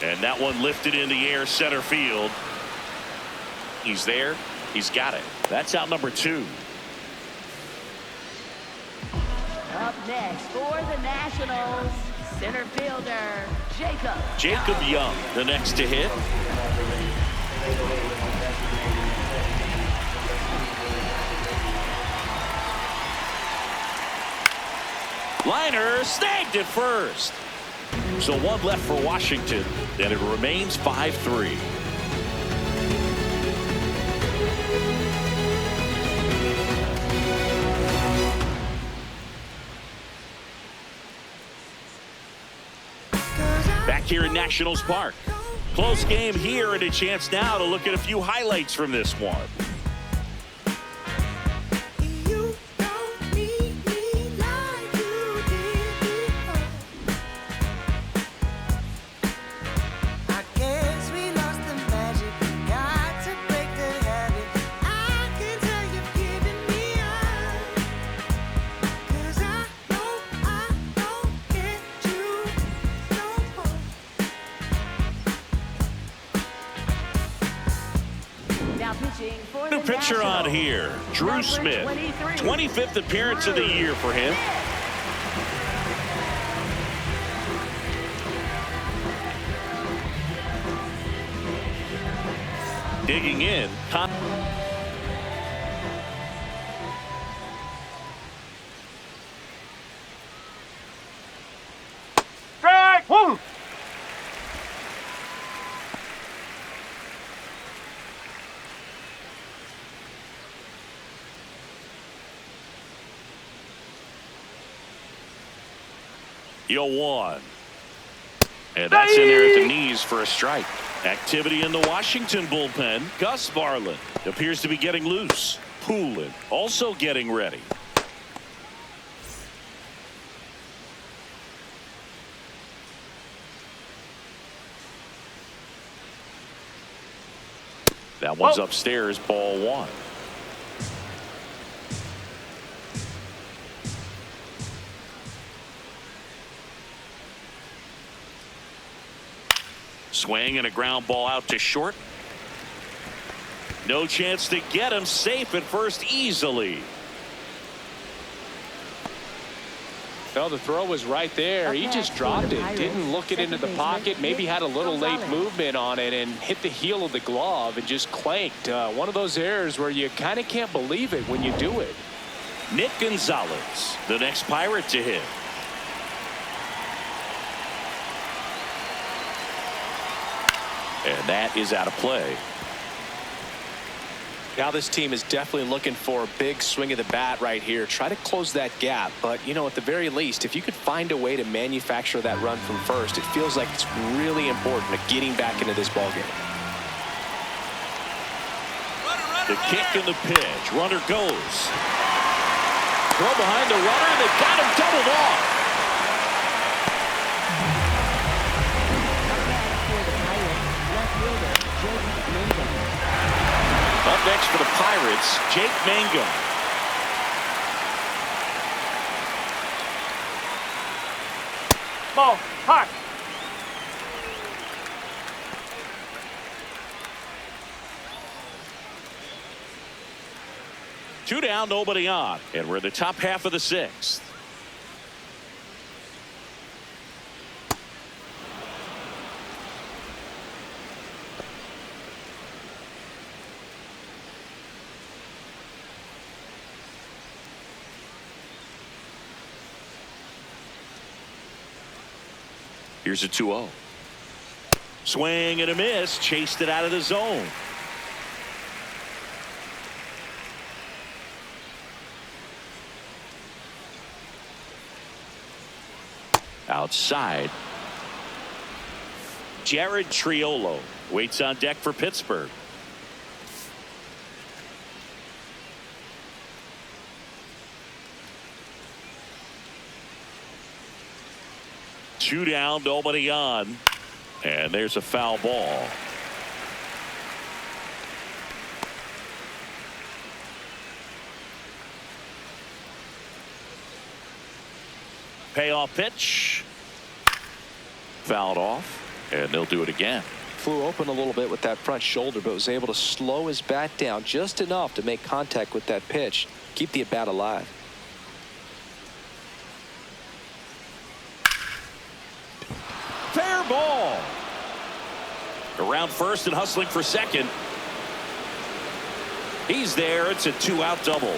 And that one lifted in the air, center field. He's there. He's got it. That's out number 2. Up next for the Nationals, center fielder, Jacob Young, the next to hit. Liner snagged it first. So one left for Washington, and it remains 5-3. Back here in Nationals Park. Close game here, and a chance now to look at a few highlights from this one. New pitcher on here, Drew Smith. 25th appearance of the year for him. Digging in. Strike one. Yo, 1. And that's in there at the knees for a strike. Activity in the Washington bullpen. Gus Varland appears to be getting loose. Poulin also getting ready. That one's upstairs, ball one. Swing and a ground ball out to short. No chance to get him. Safe at first easily. Well, the throw was right there. He just dropped it. Didn't look it into the pocket. Maybe had a little late movement on it and hit the heel of the glove and just clanked. One of those errors where you kind of can't believe it when you do it. Nick Gonzalez, the next Pirate to hit. And that is out of play. Now this team is definitely looking for a big swing of the bat right here. Try to close that gap. But, you know, at the very least, if you could find a way to manufacture that run from first, it feels like it's really important to getting back into this ballgame. The kick and the pitch. Runner goes. Throw behind the runner. They got him doubled off. Up next for the Pirates, Jake Mangum. Ball, hot. Two down, nobody on, and we're in the top half of the sixth. Here's a 2-0. Swing and a miss. Chased it out of the zone. Outside. Jared Triolo waits on deck for Pittsburgh. Two down, nobody on, and there's a foul ball. Payoff pitch. Fouled off, and they'll do it again. Flew open a little bit with that front shoulder, but was able to slow his bat down just enough to make contact with that pitch, keep the at bat alive. Fair ball. Around first and hustling for second. He's there. It's a 2-out double.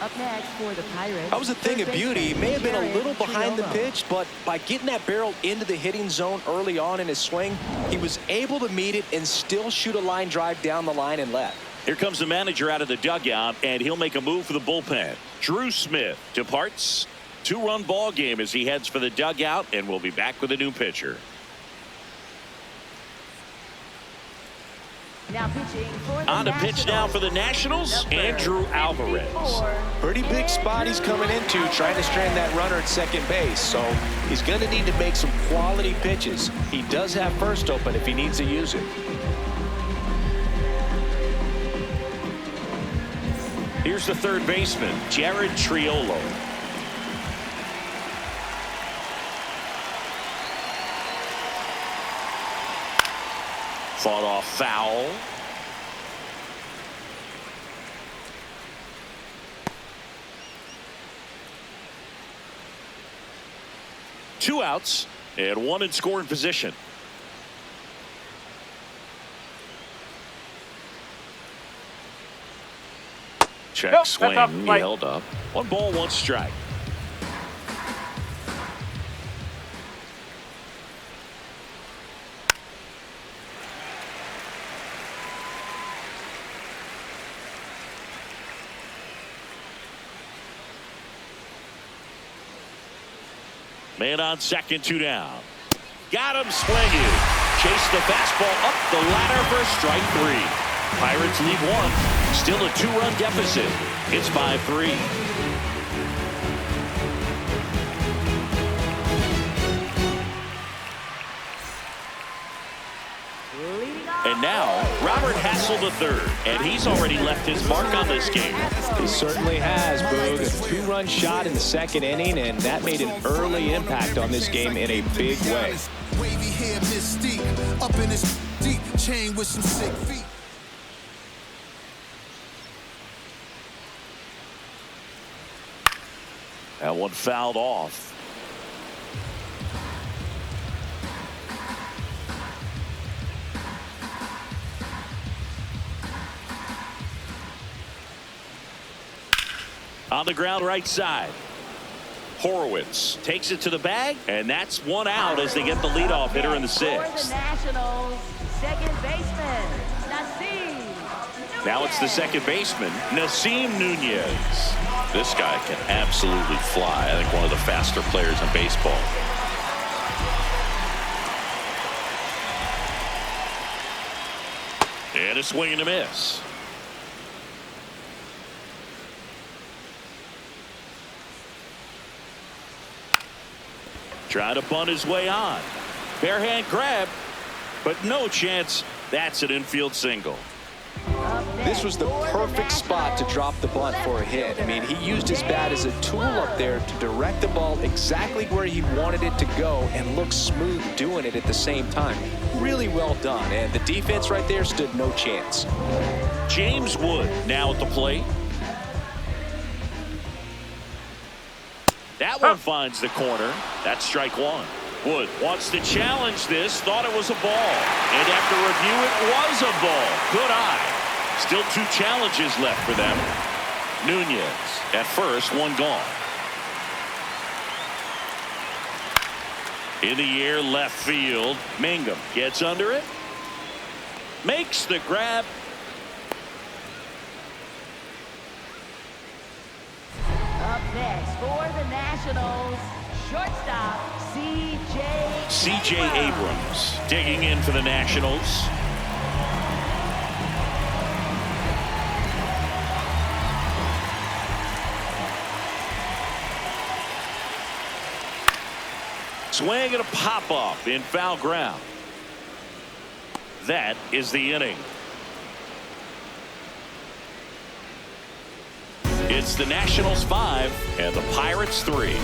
Up next for the Pirates. That was a thing of beauty. He may have been a little behind the pitch, but by getting that barrel into the hitting zone early on in his swing, he was able to meet it and still shoot a line drive down the line and left. Here comes the manager out of the dugout, and he'll make a move for the bullpen. Drew Smith departs. Two-run ball game as he heads for the dugout, and we'll be back with a new pitcher. Now pitching for the On to pitch now for the Nationals, Andrew Alvarez. Pretty big spot he's coming into, trying to strand that runner at second base. So he's going to need to make some quality pitches. He does have first open if he needs to use it. Here's the third baseman, Jared Triolo. Fought off foul. Two outs and one in scoring position. Check Nope, swing. that's He up, held up. 1 ball, 1 strike. Man on second, 2 down. Got him swinging. Chased the fastball up the ladder for strike 3. Pirates lead 1. Still a 2-run deficit. It's 5-3. And now, Robert Hassell III, and he's already left his mark on this game. He certainly has, Boog. A 2-run shot in the 2nd inning, and that made an early impact on this game in a big way. Wavy hair, mystique, up in his deep chain with some sick feet. That one fouled off. On the ground right side. Horwitz takes it to the bag, and that's one out as they get the leadoff hitter in the 6th. Nationals, second baseman, Naslm. Now it's the second baseman, Naslm Nunez. This guy can absolutely fly. I think one of the faster players in baseball. And a swing and a miss. Trying to bunt his way on. Barehand grab, but no chance. That's an infield single. This was the perfect spot to drop the bunt for a hit. I mean, he used his bat as a tool up there to direct the ball exactly where he wanted it to go and look smooth doing it at the same time. Really well done, and the defense right there stood no chance. James Wood now at the plate. That one finds the corner. That's strike 1. Wood wants to challenge this, thought it was a ball. And after review, it was a ball. Good eye. Still 2 challenges left for them. Nunez at first, one gone. In the air, left field. Mangum gets under it. Makes the grab. Up next for the Nationals, shortstop CJ Abrams digging in for the Nationals. Swing and a pop-off in foul ground. That is the inning. It's the Nationals 5 and the Pirates 3.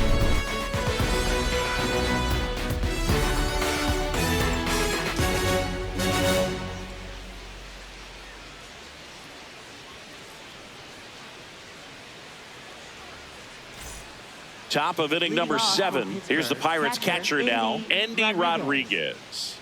Top of inning number 7. Here's the Pirates catcher now, Endy Rodriguez.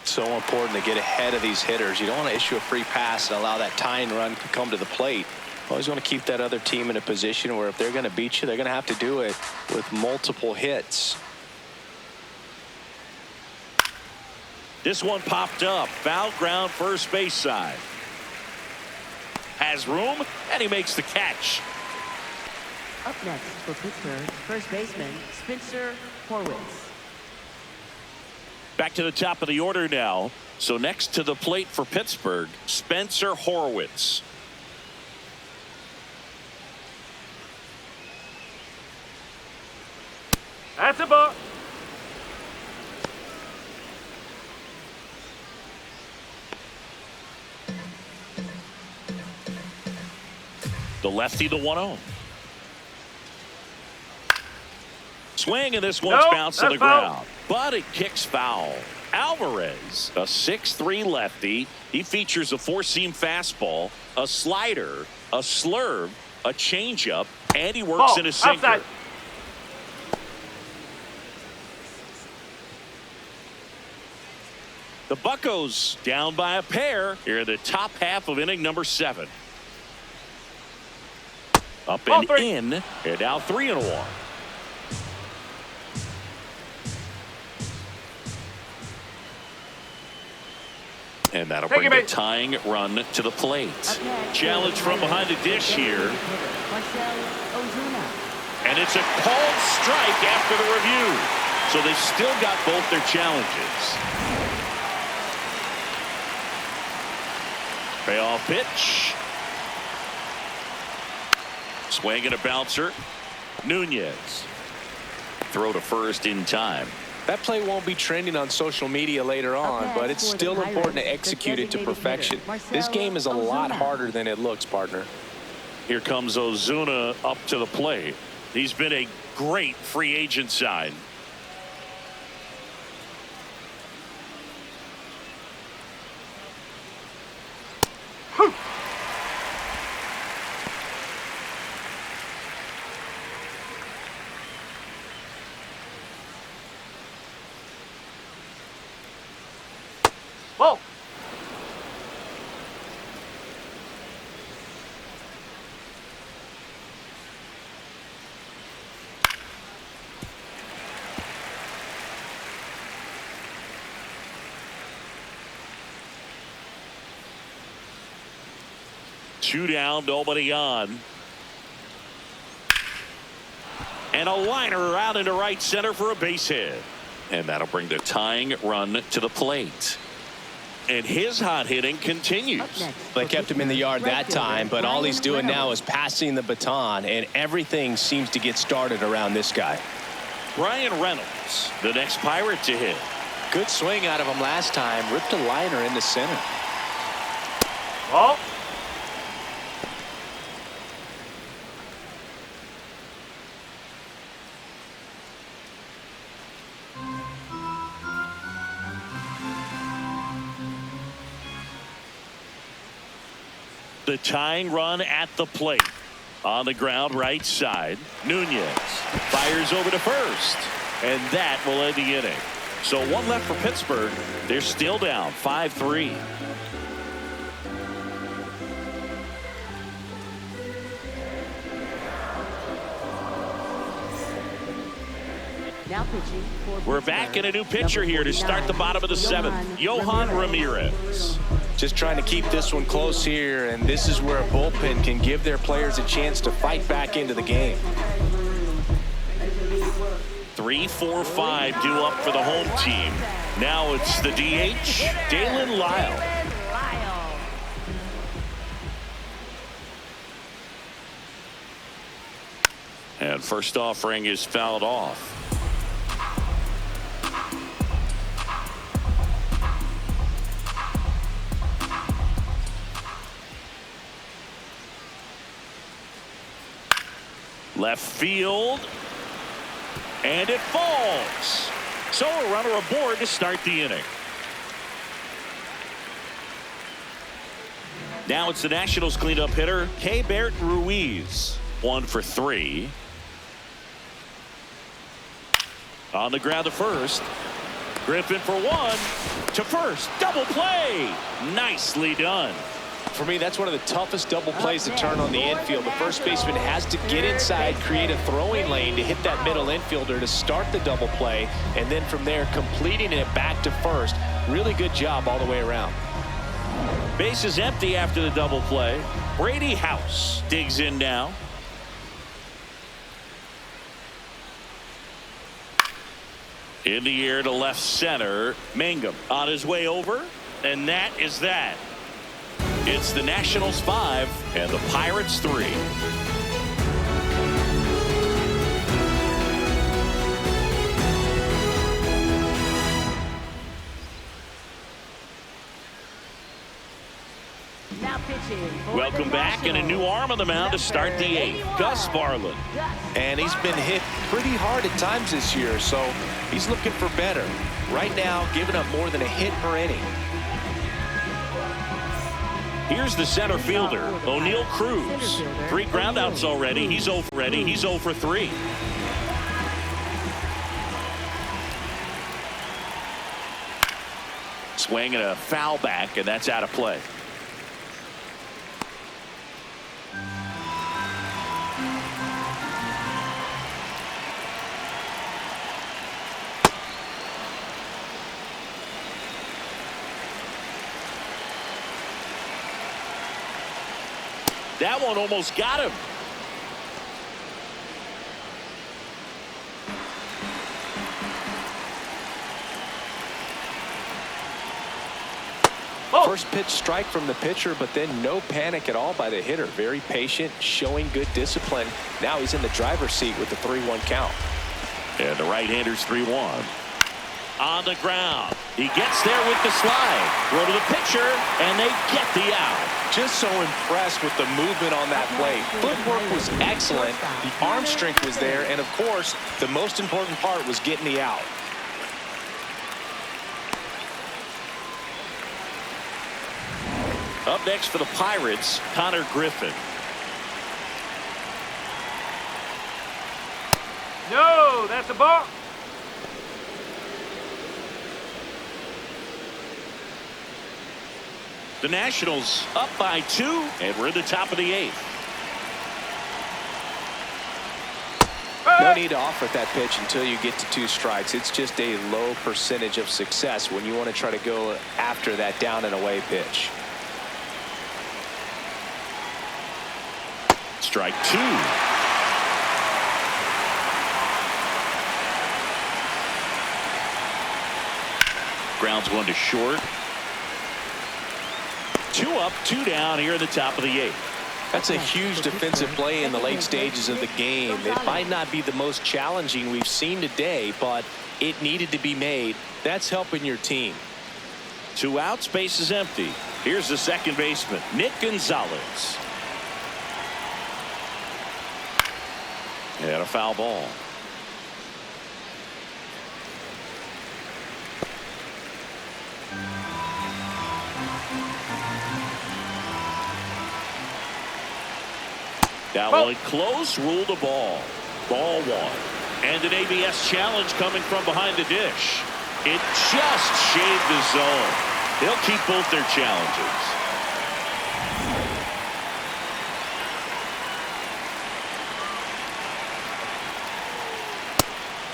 So important to get ahead of these hitters. You don't want to issue a free pass and allow that tying run to come to the plate. Always want to keep that other team in a position where if they're going to beat you, they're going to have to do it with multiple hits. This one popped up. Foul ground, first base side. Has room, and he makes the catch. Up next for Pittsburgh, first baseman Spencer Horwitz. Back to the top of the order now. So next to the plate for Pittsburgh, Spencer Horwitz. That's a ball. The lefty, the 1-0. Swing, and this one's bounced to the ground. But it kicks foul. Alvarez, a 6'3" lefty. He features a 4-seam fastball, a slider, a slurve, a changeup, and he works in a sinker. Outside. The Buccos down by a pair here in the top half of inning number 7. Up and in, and now 3-1. And that'll bring the tying run to the plate. Challenge from behind the dish here. Marcell Ozuna. And it's a called strike after the review. So they've still got both their challenges. Payoff pitch. Swing and a bouncer. Nunez. Throw to first in time. That play won't be trending on social media later on, but it's still important to execute it to perfection. This game is a lot harder than it looks, partner. Here comes Ozuna up to the plate. He's been a great free agent sign. Whoa. Two down, nobody on. And a liner out into right center for a base hit. And that'll bring the tying run to the plate. And his hot hitting continues. They kept him in the yard that time, but all he's doing now is passing the baton, and everything seems to get started around this guy. Bryan Reynolds, the next Pirate to hit. Good swing out of him last time. Ripped a liner into center. Oh. The tying run at the plate. On the ground, right side. Nunez fires over to first. And that will end the inning. So one left for Pittsburgh. They're still down 5-3. Now pitching for We're back in a new pitcher here to start the bottom of the seventh. Yohan Ramirez. Just trying to keep this one close here, and this is where a bullpen can give their players a chance to fight back into the game. 3, 4, 5 due up for the home team. Now it's the DH, Daylan Lile. And first offering is fouled off. Left field. And it falls. So a runner aboard to start the inning. Now it's the Nationals cleanup hitter, Keibert Ruiz. 1 for 3. On the ground to first. Griffen for 1. To first. Double play. Nicely done. For me, that's one of the toughest double plays to turn on the infield. The first baseman has to get inside, create a throwing lane to hit that middle infielder to start the double play, and then from there completing it back to first. Really good job all the way around. Base is empty after the double play. Brady House digs in now. In the air to left center. Mangum on his way over, and that is that. It's the Nationals 5 and the Pirates 3. Now pitching. Welcome back, and a new arm on the mound to start the 8th. Gus Varland. And he's been hit pretty hard at times this year, so he's looking for better. Right now, giving up more than a hit per inning. Here's the center fielder, O'Neil Cruz. 3 groundouts already. He's 0 for 3. Swing and a foul back, and that's out of play. That one almost got him. First pitch strike from the pitcher, but then no panic at all by the hitter. Very patient, showing good discipline. Now he's in the driver's seat with the 3-1 count. And the right-hander's 3-1. On the ground. He gets there with the slide. Throw to the pitcher, and they get the out. Just so impressed with the movement on that play. Footwork was excellent. The arm strength was there. And, of course, the most important part was getting the out. Up next for the Pirates, Konnor Griffen. No, that's a ball. The Nationals up by 2, and we're in the top of the 8th. No need to offer that pitch until you get to 2 strikes. It's just a low percentage of success when you want to try to go after that down and away pitch. Strike 2. Grounds one to short. 2 up, 2 down here in the top of the 8th. That's a huge defensive play in the late stages of the game. It might not be the most challenging we've seen today, but it needed to be made. That's helping your team. 2 outs, base is empty. Here's the second baseman, Nick Gonzalez. And a foul ball. That one close, rule the ball. Ball 1. And an ABS challenge coming from behind the dish. It just shaved the zone. They'll keep both their challenges.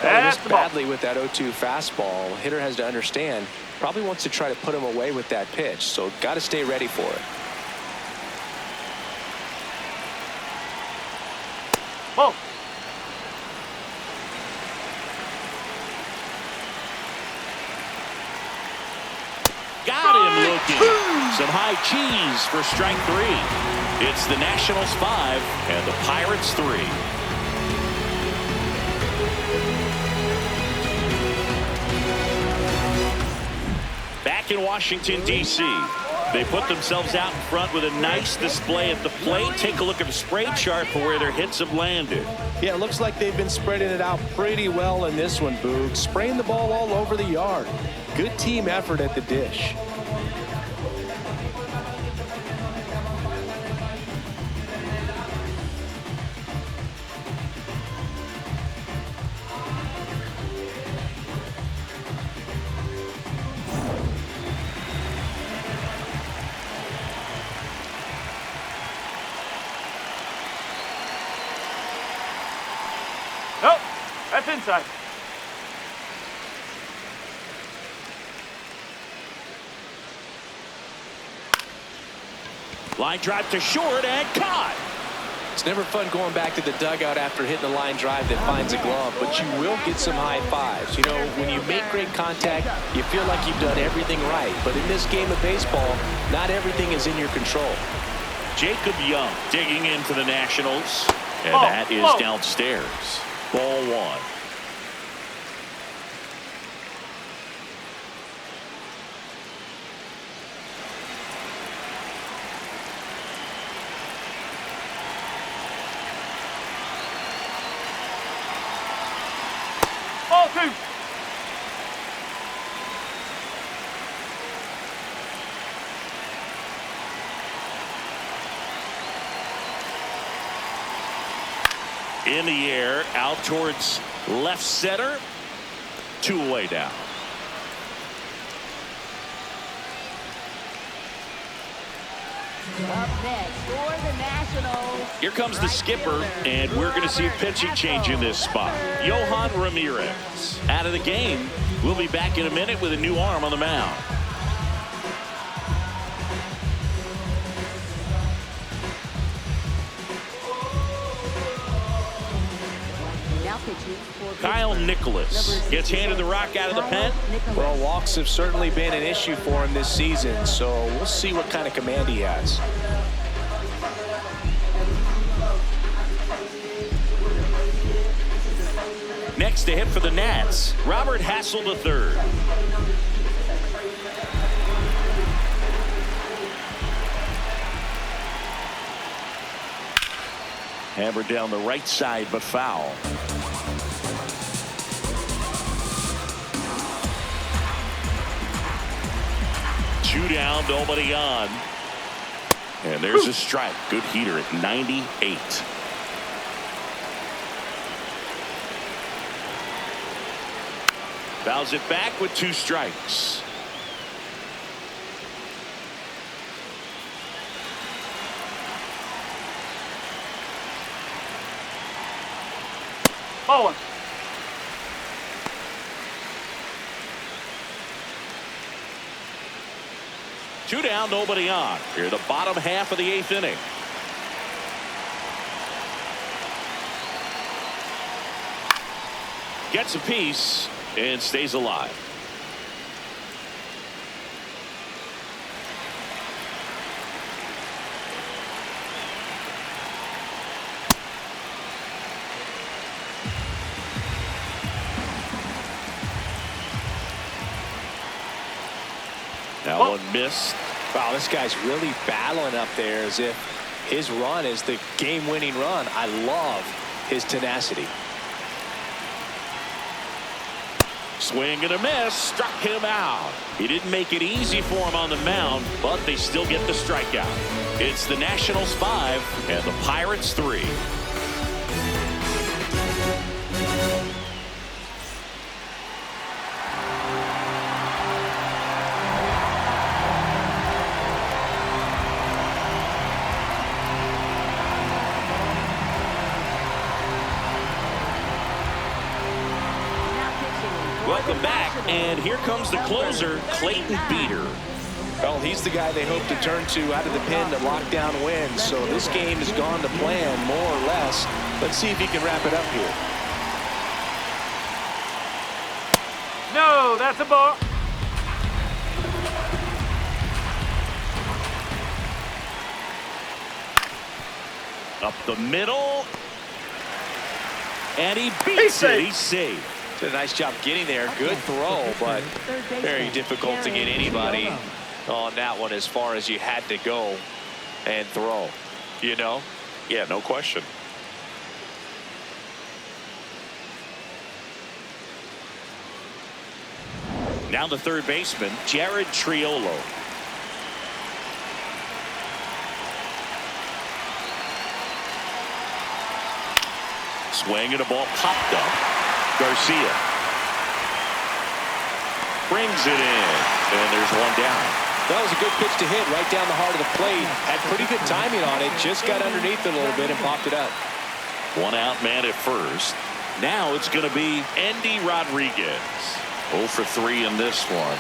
Missed badly with that 0-2 fastball. Hitter has to understand, probably wants to try to put him away with that pitch, so got to stay ready for it. Ball. Got him looking. Some high cheese for strike 3. It's the Nationals 5 and the Pirates 3. Back in Washington, D.C., they put themselves out in front with a nice display at the plate. Take a look at the spray chart for where their hits have landed. Yeah, it looks like they've been spreading it out pretty well in this one, Boog. Spraying the ball all over the yard. Good team effort at the dish. Nope, that's inside. Line drive to short and caught. It's never fun going back to the dugout after hitting a line drive that finds a glove, but you will get some high fives. You know, when you make great contact, you feel like you've done everything right. But in this game of baseball, not everything is in your control. Jacob Young digging into the Nationals. And that is downstairs. Ball 1. Ball 2. In the air, out towards left center. 2 away now. Up next for the Nationals. Here comes the skipper, and we're going to see a pitching change in this spot. Yohan Ramirez out of the game. We'll be back in a minute with a new arm on the mound. Kyle Nicholas gets handed the rock out of the pen. Well, walks have certainly been an issue for him this season, so we'll see what kind of command he has. Next to hit for the Nats, Robert Hassell III. Hammered down the right side, but foul. Two down, nobody on. And there's a strike. Good heater at 98. Fouls it back with 2 strikes. Ball one. Two down, nobody on. Here, the bottom half of the 8th inning. Gets a piece and stays alive. That one missed. Wow, this guy's really battling up there as if his run is the game-winning run. I love his tenacity. Swing and a miss, struck him out. He didn't make it easy for him on the mound, but they still get the strikeout. It's the Nationals 5 and the Pirates 3. Welcome back, and here comes the closer, Clayton Beeter. Well, he's the guy they hope to turn to out of the pen to lock down wins. So this game has gone to plan, more or less. Let's see if he can wrap it up here. No, that's a ball. Up the middle, and he beats it. He's safe. Did a nice job getting there. Good throw, but very difficult to get anybody on that one as far as you had to go and throw. You know? Yeah, no question. Now the third baseman, Jared Triolo. Swing and a ball popped up. Garcia brings it in, and there's one down. That was a good pitch to hit right down the heart of the plate. Had pretty good timing on it. Just got underneath it a little bit and popped it up. One out man at first. Now it's going to be Endy Rodriguez. 0 for 3 in this one.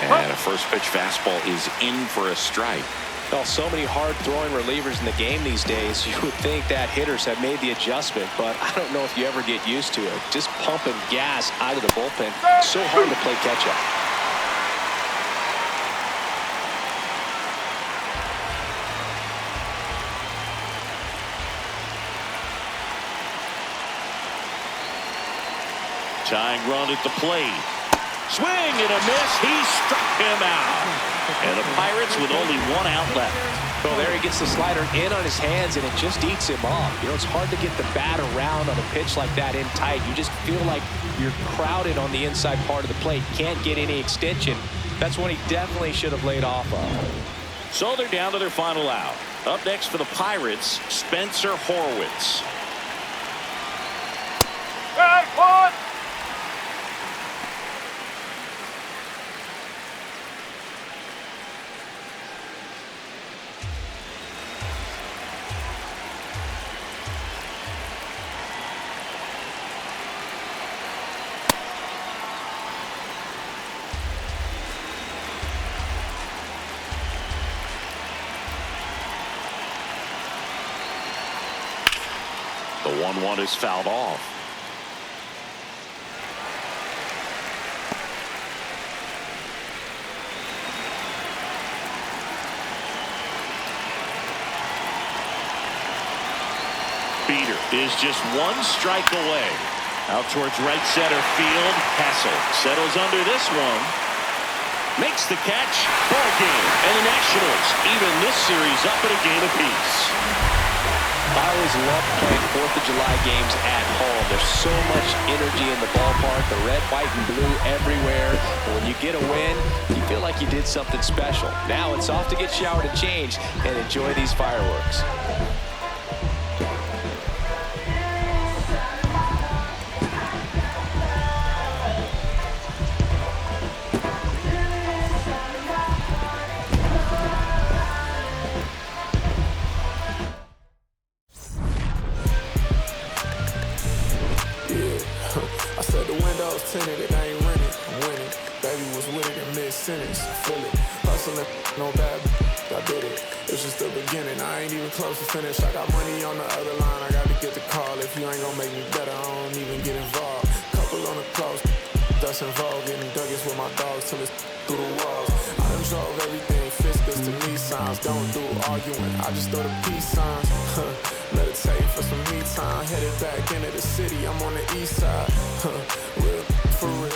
And a first pitch fastball is in for a strike. Well, so many hard-throwing relievers in the game these days. You would think that hitters have made the adjustment, but I don't know if you ever get used to it. Just pumping gas out of the bullpen. So hard to play catch-up. Tying run at the plate. Swing and a miss. He struck him out. And the Pirates with only 1 out left. Well, there he gets the slider in on his hands, and it just eats him off. You know, it's hard to get the bat around on a pitch like that in tight. You just feel like you're crowded on the inside part of the plate. Can't get any extension. That's what he definitely should have laid off of. So they're down to their final out. Up next for the Pirates, Spencer Horwitz. Hey, one. The 1-1 is fouled off. Beater is just one strike away. Out towards right center field. Hassell settles under this one. Makes the catch. Ball game. And the Nationals even this series up at a game apiece. I always love playing 4th of July games at home. There's so much energy in the ballpark. The red, white, and blue everywhere. And when you get a win, you feel like you did something special. Now it's off to get showered and changed and enjoy these fireworks. Tinted, I ain't renting, I'm winning. Baby was with it in mid-sentence, feel it. Hustling, no bad, I did it. It's just the beginning, I ain't even close to finish. I got money on the other line, I got to get the call. If you ain't gonna make me better, I don't even get involved. Couple on the close, that's involved. Getting duggies with my dogs till it's through the walls. I done drove everything, fiscus to me signs. Don't do arguing, I just throw the peace signs. Meditate for some me time, headed back into the city, I'm on the east side. Real for real.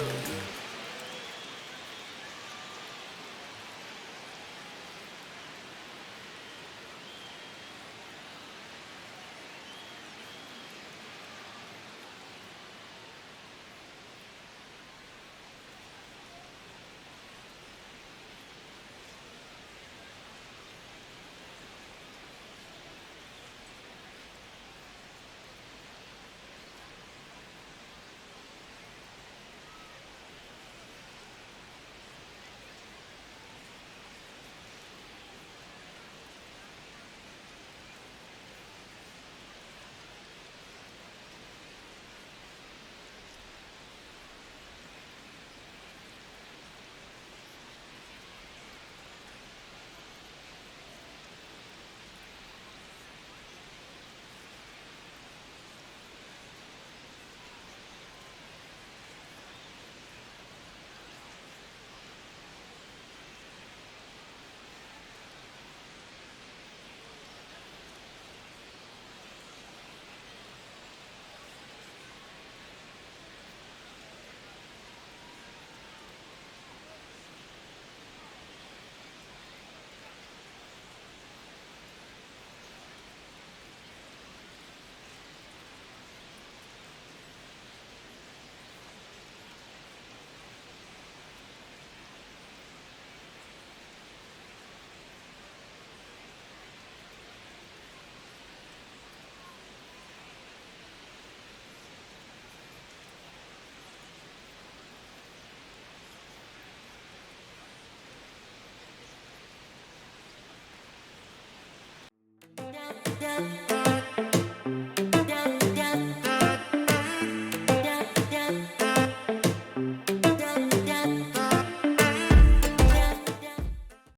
Yeah.